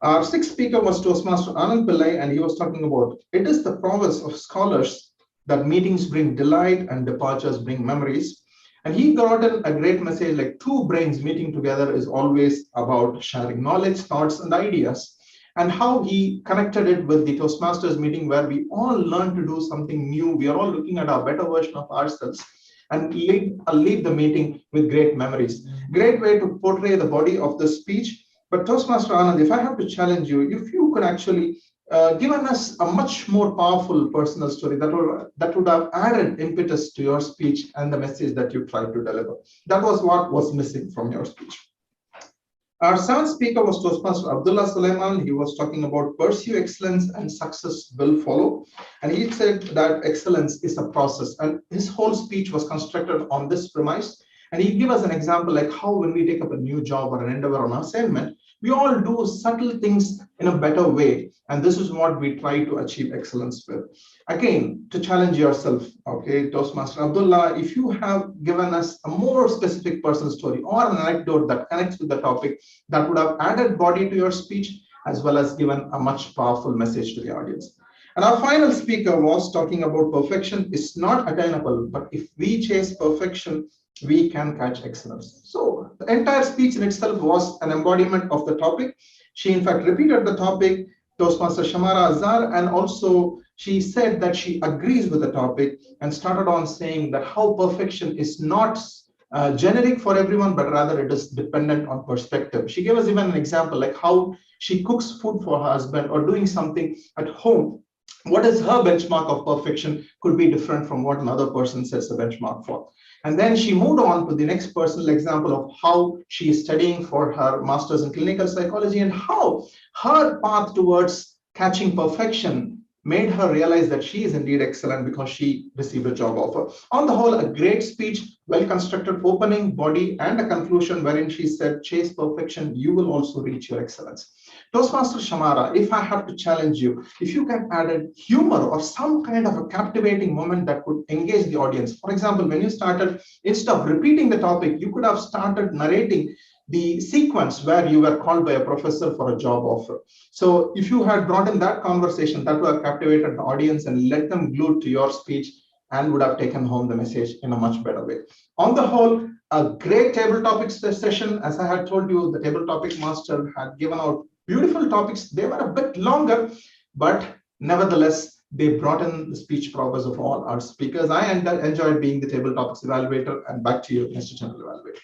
Our sixth speaker was Toastmaster Anand Pillai, and he was talking about it is the prowess of scholars that meetings bring delight and departures bring memories. And he got in a great message like two brains meeting together is always about sharing knowledge, thoughts, and ideas. And how he connected it with the Toastmasters meeting where we all learn to do something new. We are all looking at a better version of ourselves and leave the meeting with great memories. Great way to portray the body of the speech. But Toastmaster Anand, if I have to challenge you, if you could actually given us a much more powerful personal story that would have added impetus to your speech and the message that you tried to deliver. That was what was missing from your speech. Our seventh speaker was Toastmaster Abdullah Sulaiman. He was talking about pursue excellence and success will follow. And he said that excellence is a process. And his whole speech was constructed on this premise. And he gave us an example like how when we take up a new job or an endeavor or an assignment, we all do subtle things in a better way. And this is what we try to achieve excellence with. Again, to challenge yourself, okay, Toastmaster Abdullah, if you have given us a more specific personal story or an anecdote that connects with the topic, that would have added body to your speech as well as given a much powerful message to the audience. And our final speaker was talking about perfection is not attainable, but if we chase perfection, we can catch excellence. So the entire speech in itself was an embodiment of the topic. She in fact repeated the topic, Toastmaster Shamara Azhar, and also she said that she agrees with the topic and started on saying that how perfection is not generic for everyone, but rather it is dependent on perspective. She gave us even an example like how she cooks food for her husband or doing something at home. What is her benchmark of perfection could be different from what another person sets a benchmark for. And then she moved on to the next personal example of how she is studying for her master's in clinical psychology and how her path towards catching perfection made her realize that she is indeed excellent because she received a job offer. On the whole, a great speech, well-constructed opening, body, and a conclusion wherein she said, chase perfection, you will also reach your excellence. Toastmaster Shamara, if I have to challenge you, if you can add a humor or some kind of a captivating moment that could engage the audience. For example, when you started, instead of repeating the topic, you could have started narrating the sequence where you were called by a professor for a job offer. So if you had brought in that conversation, that would have captivated the audience and let them glued to your speech and would have taken home the message in a much better way. On the whole, a great table topics session. As I had told you, the table topic master had given out beautiful topics. They were a bit longer, but nevertheless, they brought in the speech prowess of all our speakers. I enjoyed being the table topics evaluator, and back to you, Mr. General Evaluator.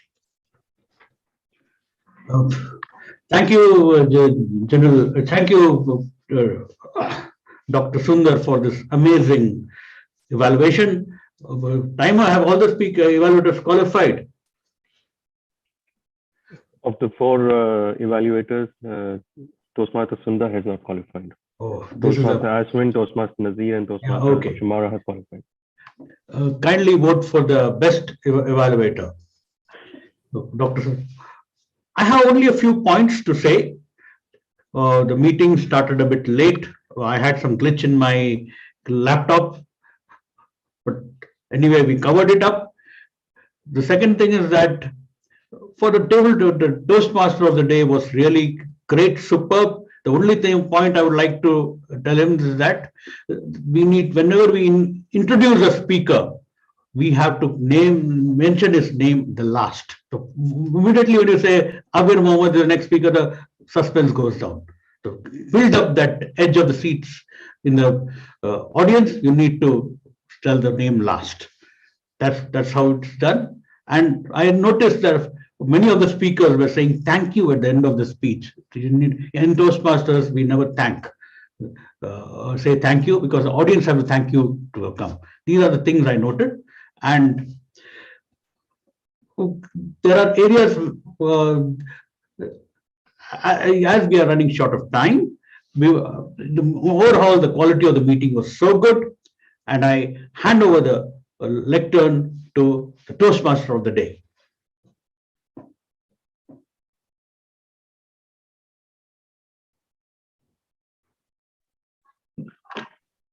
Thank you, General. Thank you, Dr. Sundar, for this amazing evaluation. Timer, have all the evaluators qualified? Of the 4 evaluators, Toastmaster Sundar has not qualified. Oh, Toastmaster Ashwin, Toastmaster Nazir, and Toastmaster Shumara has qualified. Kindly vote for the best evaluator. Dr. I have only a few points to say. The meeting started a bit late. I had some glitch in my laptop, but anyway, we covered it up. The second thing is that for the Toastmaster of the day was really great, superb. The only point I would like to tell him is that we need, whenever we introduce a speaker, we have to mention his name the last. So immediately when you say Abir Mohammed is the next speaker, the suspense goes down. So build up that edge of the seats in the audience. You need to tell the name last. That's how it's done. And I noticed that many of the speakers were saying thank you at the end of the speech. In Toastmasters, we never say thank you, because the audience have to thank you to come. These are the things I noted. And there are areas, as we are running short of time, overall the quality of the meeting was so good, and I hand over the lectern to the Toastmaster of the day.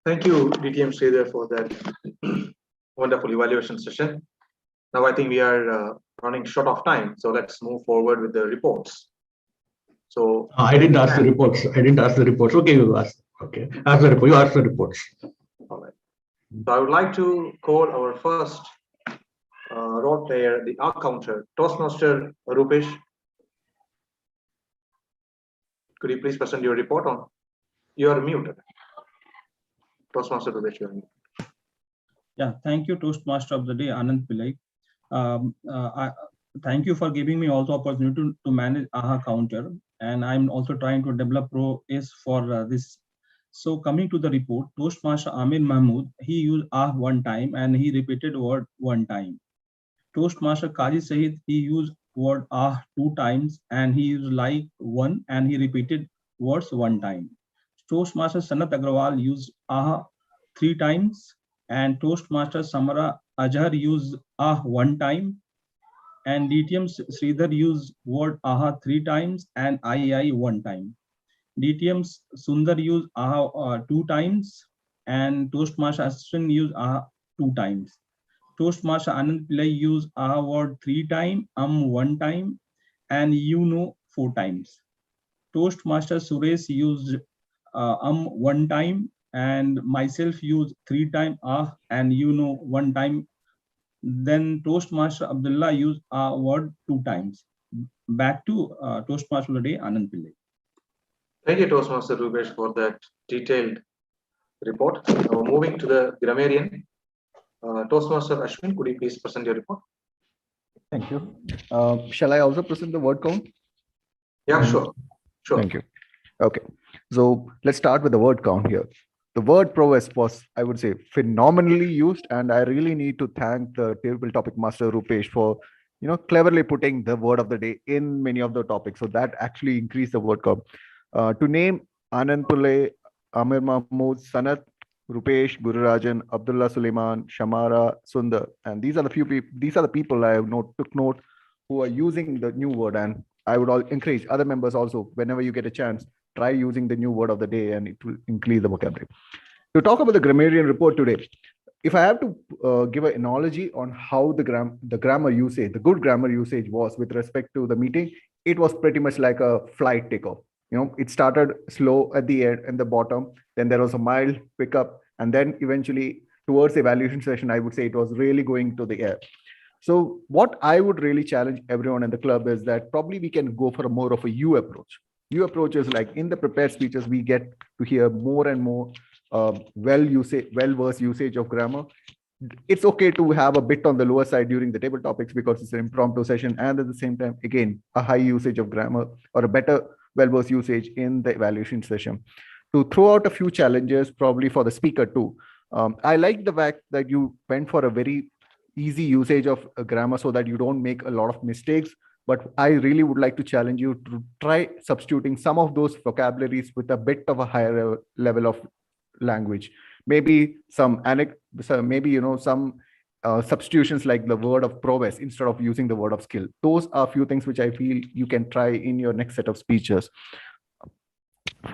Thank you, DTM Sridhar, for that wonderful evaluation session. Now I think we are running short of time, so let's move forward with the reports. So I didn't ask the reports. Okay, you asked. Okay, ask the report. You asked the reports. All right. So I would like to call our first role player, the R counter, Toastmaster Rupesh. Could you please present your report on? You are muted. Toastmaster Rupesh, you are muted. Yeah, thank you, Toastmaster of the day, Anand Pillai. Thank you for giving me also opportunity to manage AHA counter, and I'm also trying to develop Pro-S for this. So coming to the report, Toastmaster Amir Mahmood, he used AH one time and he repeated word one time. Toastmaster Kaji Sahid, he used word AH 2 times and he used like one and he repeated words one time. Toastmaster Sanat Agrawal used AH 3 times, and Toastmaster Samara Ajhar used AH one time, and DTM Sridhar used word AHA 3 times and II one time. DTM Sundar used AHA 2 times, and Toastmaster Ashwin used AHA 2 times. Toastmaster Anand Pillai used AHA word 3 times, 1 time, and 4 times. Toastmaster Suresh used 1 time, and myself used 3 times and 1 time. Then Toastmaster Abdullah used a word 2 times. Back to Toastmaster of the day, Anand Pillai. Thank you, Toastmaster Rupesh, for that detailed report. Now moving to the grammarian, Toastmaster Ashwin, could you please present your report? Thank you. Shall I also present the word count? Yeah, sure. Sure. Thank you. Okay. So let's start with the word count here. The word prowess was, I would say, phenomenally used, and I really need to thank the table topic master Rupesh for, cleverly putting the word of the day in many of the topics. So that actually increased the word count. To name Anand Pule, Amir Mahmood, Sanat, Rupesh, Gururajan, Abdullah Suleiman, Shamara, Sundar, and these are the few people. These are the people I have took note who are using the new word, and I would all encourage other members also, whenever you get a chance, try using the new word of the day, and it will increase the vocabulary. To talk about the grammarian report today, if I have to give an analogy on how the grammar usage, the good grammar usage was with respect to the meeting, it was pretty much like a flight takeoff. It started slow at the end and the bottom, then there was a mild pickup, and then eventually towards the evaluation session, I would say it was really going to the air. So what I would really challenge everyone in the club is that probably we can go for a more of a U approach. U approach is like in the prepared speeches, we get to hear more and more well-versed usage of grammar. It's okay to have a bit on the lower side during the table topics because it's an impromptu session, and at the same time, again, a high usage of grammar or a better well-versed usage in the evaluation session. To throw out a few challenges, probably for the speaker too. I like the fact that you went for a very easy usage of grammar so that you don't make a lot of mistakes. But I really would like to challenge you to try substituting some of those vocabularies with a bit of a higher level of language. Maybe some substitutions like the word of prowess instead of using the word of skill. Those are a few things which I feel you can try in your next set of speeches.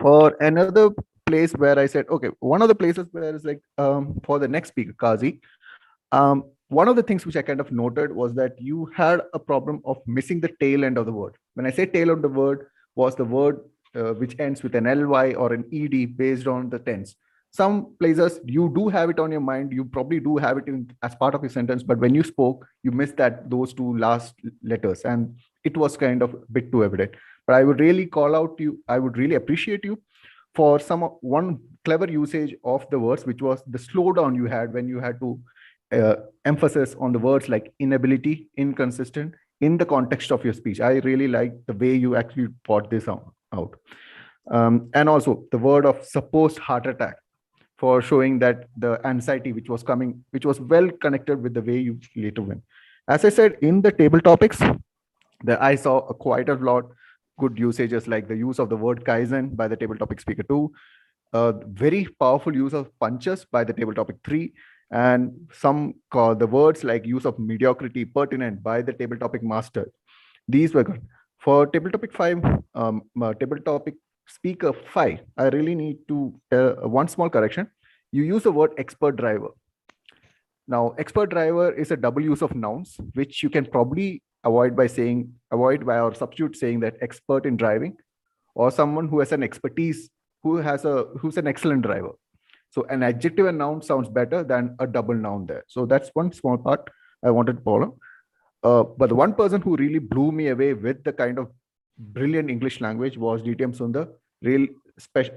For another place where I said, okay, one of the places where it's like for the next speaker, Kazi, one of the things which I kind of noted was that you had a problem of missing the tail end of the word. When I say tail of the word, was the word which ends with an ly or an ed based on the tense. Some places you do have it on your mind, you probably do have it as part of your sentence, but when you spoke, you missed those two last letters, and it was kind of a bit too evident. But I would really call out to you, I would really appreciate you for one clever usage of the words, which was the slowdown you had when you had to emphasis on the words like inability, inconsistent in the context of your speech. I really like the way you actually brought this out. And also the word of supposed heart attack, for showing that the anxiety which was coming, which was well connected with the way you later went. As I said, in the table topics, that I saw quite a lot good usages, like the use of the word Kaizen by the table topic speaker 2, very powerful use of punches by the table topic 3, and the words like use of mediocrity, pertinent by the table topic master. These were good. For table topic 5, table topic speaker 5, I really need to one small correction. You use the word expert driver. Now, expert driver is a double use of nouns, which you can probably avoid by or substitute saying that expert in driving, or someone who has an expertise, who's an excellent driver. So an adjective and noun sounds better than a double noun there. So that's one small part I wanted to follow. But the one person who really blew me away with the kind of brilliant English language was DTM Sundar.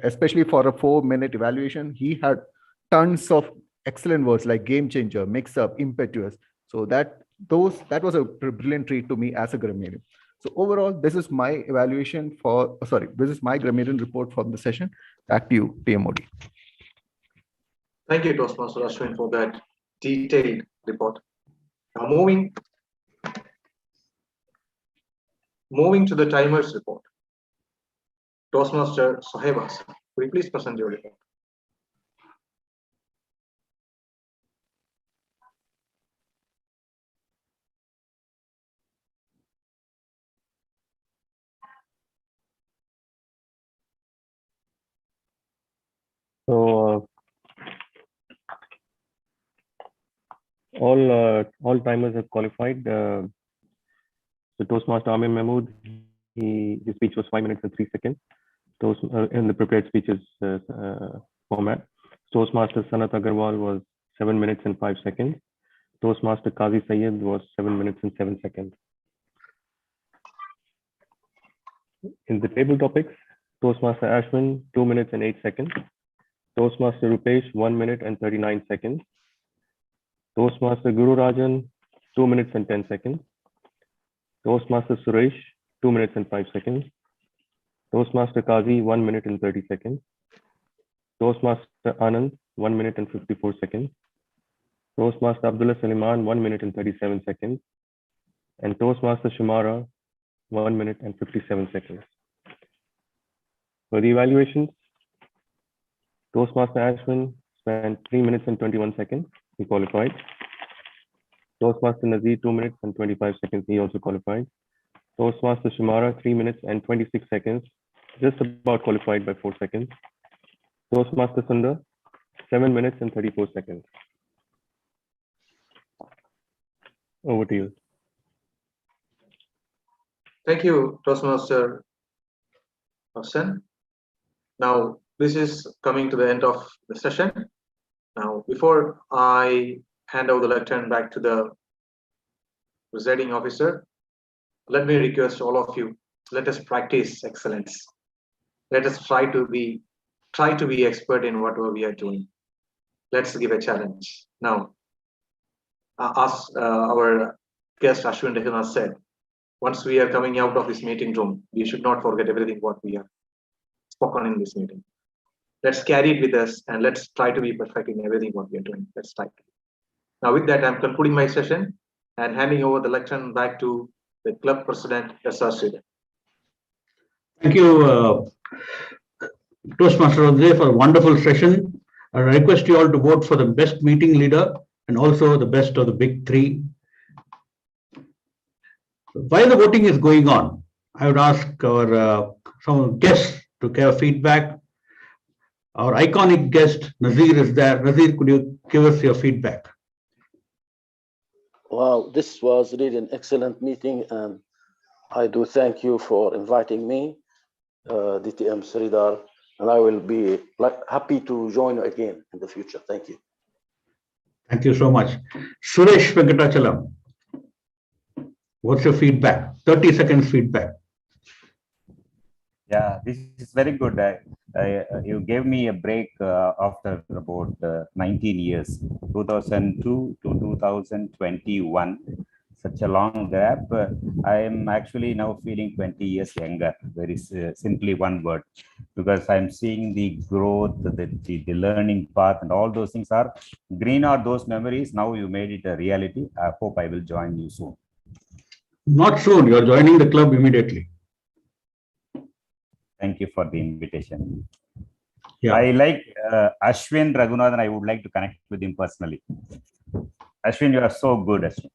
Especially for a 4-minute evaluation, he had tons of excellent words like game changer, mix up, impetuous. So that was a brilliant treat to me as a grammarian. So overall, this is my this is my grammarian report from the session. Back to you, TMOD. Thank you, Toastmaster Ashwin, for that detailed report. Now moving to the timers report. Toastmaster Sohebas, will you please present your report? So all timers have qualified. So Toastmaster Amir Mahmood, his speech was 5 minutes and 3 seconds. In the prepared speeches format. Toastmaster Sanat Agarwal was 7 minutes and 5 seconds. Toastmaster Qazi Sayed was 7 minutes and 7 seconds. In the table topics, Toastmaster Ashwin, 2 minutes and 8 seconds. Toastmaster Rupesh, 1 minute and 39 seconds. Toastmaster Guru Rajan, 2 minutes and 10 seconds. Toastmaster Suresh, 2 minutes and 5 seconds. Toastmaster Kazi, 1 minute and 30 seconds. Toastmaster Anand, 1 minute and 54 seconds. Toastmaster Abdullah Saliman, 1 minute and 37 seconds. And Toastmaster Shumara, 1 minute and 57 seconds. For the evaluations, Toastmaster Ashwin spent 3 minutes and 21 seconds. He qualified. Toastmaster Nazir, 2 minutes and 25 seconds. He also qualified. Toastmaster Shumara, 3 minutes and 26 seconds. Just about qualified by 4 seconds. Toastmaster Sundar, 7 minutes and 34 seconds. Over to you. Thank you, Toastmaster Hussain. Now, this is coming to the end of the session. Now, before I hand over the lectern back to the presiding officer, let me request all of you, let us practice excellence. Let us try to be expert in whatever we are doing. Let's give a challenge. Now, as our guest Ashwin Raghunath said, once we are coming out of this meeting room, we should not forget everything what we have spoken in this meeting. Let's carry it with us and let's try to be perfect in everything what we are doing. Let's try. Now, with that, I'm concluding my session and handing over the lectern back to the club president, S.R. Sridhar. Thank you, Toastmaster Jose, for a wonderful session. I request you all to vote for the best meeting leader and also the best of the big three. While the voting is going on, I would ask our some guests to give feedback. Our iconic guest, Nazir, is there. Nazir, could you give us your feedback? Wow, this was really an excellent meeting, and I do thank you for inviting me, DTM Sridhar, and I will be happy to join you again in the future. Thank you. Thank you so much. Suresh Venkatachalam, what's your feedback? 30 seconds feedback. Yeah, this is very good. You gave me a break after about 19 years, 2002 to 2021. Such a long gap. I am actually now feeling 20 years younger. Very simply one word, because I'm seeing the growth, the learning path, and all those things are green. Are those memories? Now you made it a reality. I hope I will join you soon. Not soon. You're joining the club immediately. Thank you for the invitation. Yeah. I like Ashwin Raghunath, and I would like to connect with him personally. Ashwin, you are so good, Ashwin.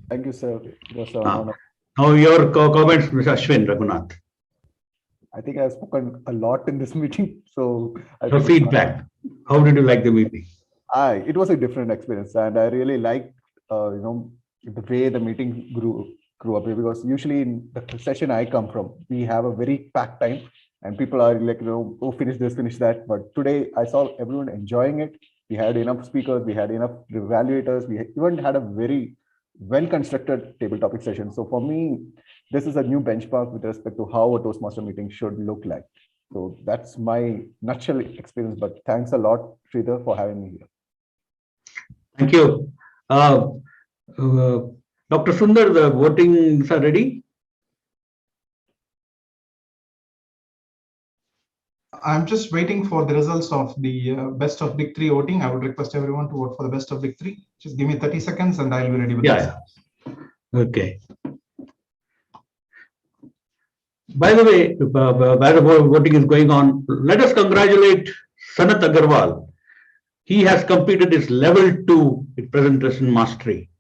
Thank you, sir. It was an honor. Now your comments, Mr. Ashwin Raghunath. I think I've spoken a lot in this meeting. So your feedback. How did you like the meeting? It was a different experience, and I really liked the way the meeting grew up, because usually in the session I come from, we have a very packed time and people are like, oh, finish this, finish that. But today I saw everyone enjoying it. We had enough speakers, we had enough evaluators, we even had a very well-constructed table topic session. So for me, this is a new benchmark with respect to how a Toastmaster meeting should look like. So that's my nutshell experience, but thanks a lot, Sridhar, for having me here. Thank you. Dr. Sundar, the votings are ready? I'm just waiting for the results of the best of big three voting. I would request everyone to vote for the best of big three. Just give me 30 seconds and I'll be ready with this. Okay. By the way, while the voting is going on, let us congratulate Sanat Agarwal. He has completed his level 2 presentation mastery.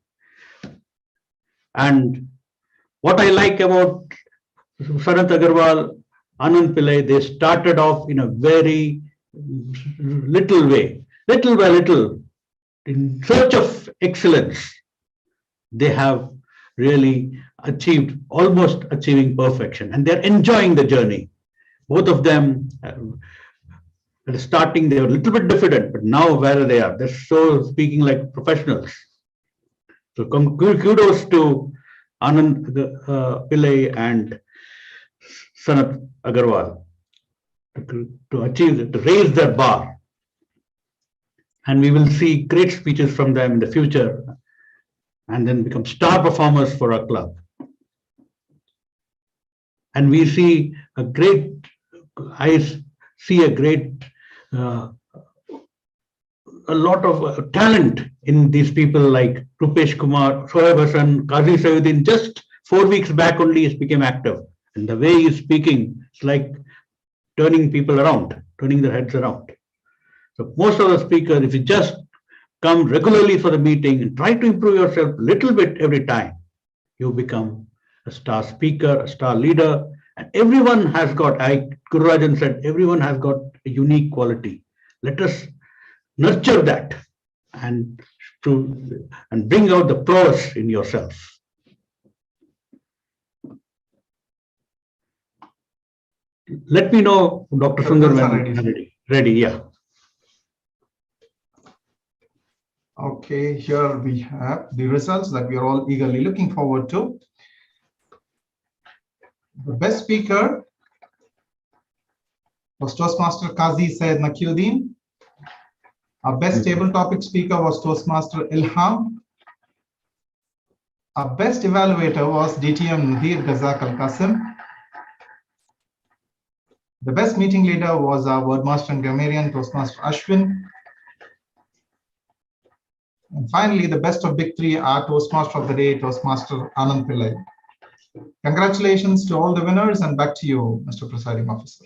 And what I like about Sanat Agarwal, Anand Pillai, they started off in a very little way, little by little, in search of excellence. They have really achieved, almost achieving perfection, and they're enjoying the journey. Both of them, at the starting, they were a little bit diffident, but now where they are, they're so speaking like professionals. So kudos to Anand Pillai and Sanat Agarwal to achieve, to raise their bar. And we will see great speeches from them in the future and then become star performers for our club. And we see a great, I see a great, a lot of talent in these people like Rupesh Kumar, Shoaib Hassan, Qazi Sayuddin. Just 4 weeks back only he became active. And the way he's speaking, it's like turning people around, turning their heads around. So most of the speakers, if you just come regularly for the meeting and try to improve yourself a little bit every time, you become a star speaker, a star leader. And everyone has got, Guru Rajan said, everyone has got a unique quality. Let us nurture that and bring out the pros in yourself. Let me know, Dr. Sundar, when ready. Yeah. Okay, here we have the results that we are all eagerly looking forward to. The best speaker was Toastmaster Qazi Syed Nakiuddin. Our best table topic speaker was Toastmaster Ilham. Our best evaluator was DTM Nadir Ghazak Al Qasim. The best meeting leader was our wordmaster and grammarian, Toastmaster Ashwin. And finally, the best of big three, our Toastmaster of the day, Toastmaster Anand Pillai. Congratulations to all the winners, and back to you, Mr. Presiding Officer.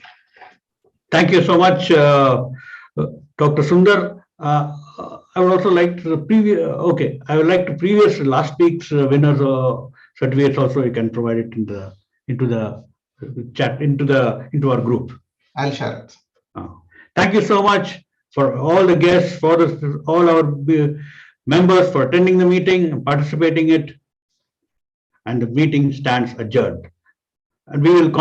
Thank you so much, Dr. Sundar. I would also like to I would like to previous last week's winners certificates also. You can provide it into the chat, into our group. I'll share it. Thank you so much for all the guests, for all our members for attending the meeting and participating in it. And the meeting stands adjourned. And we will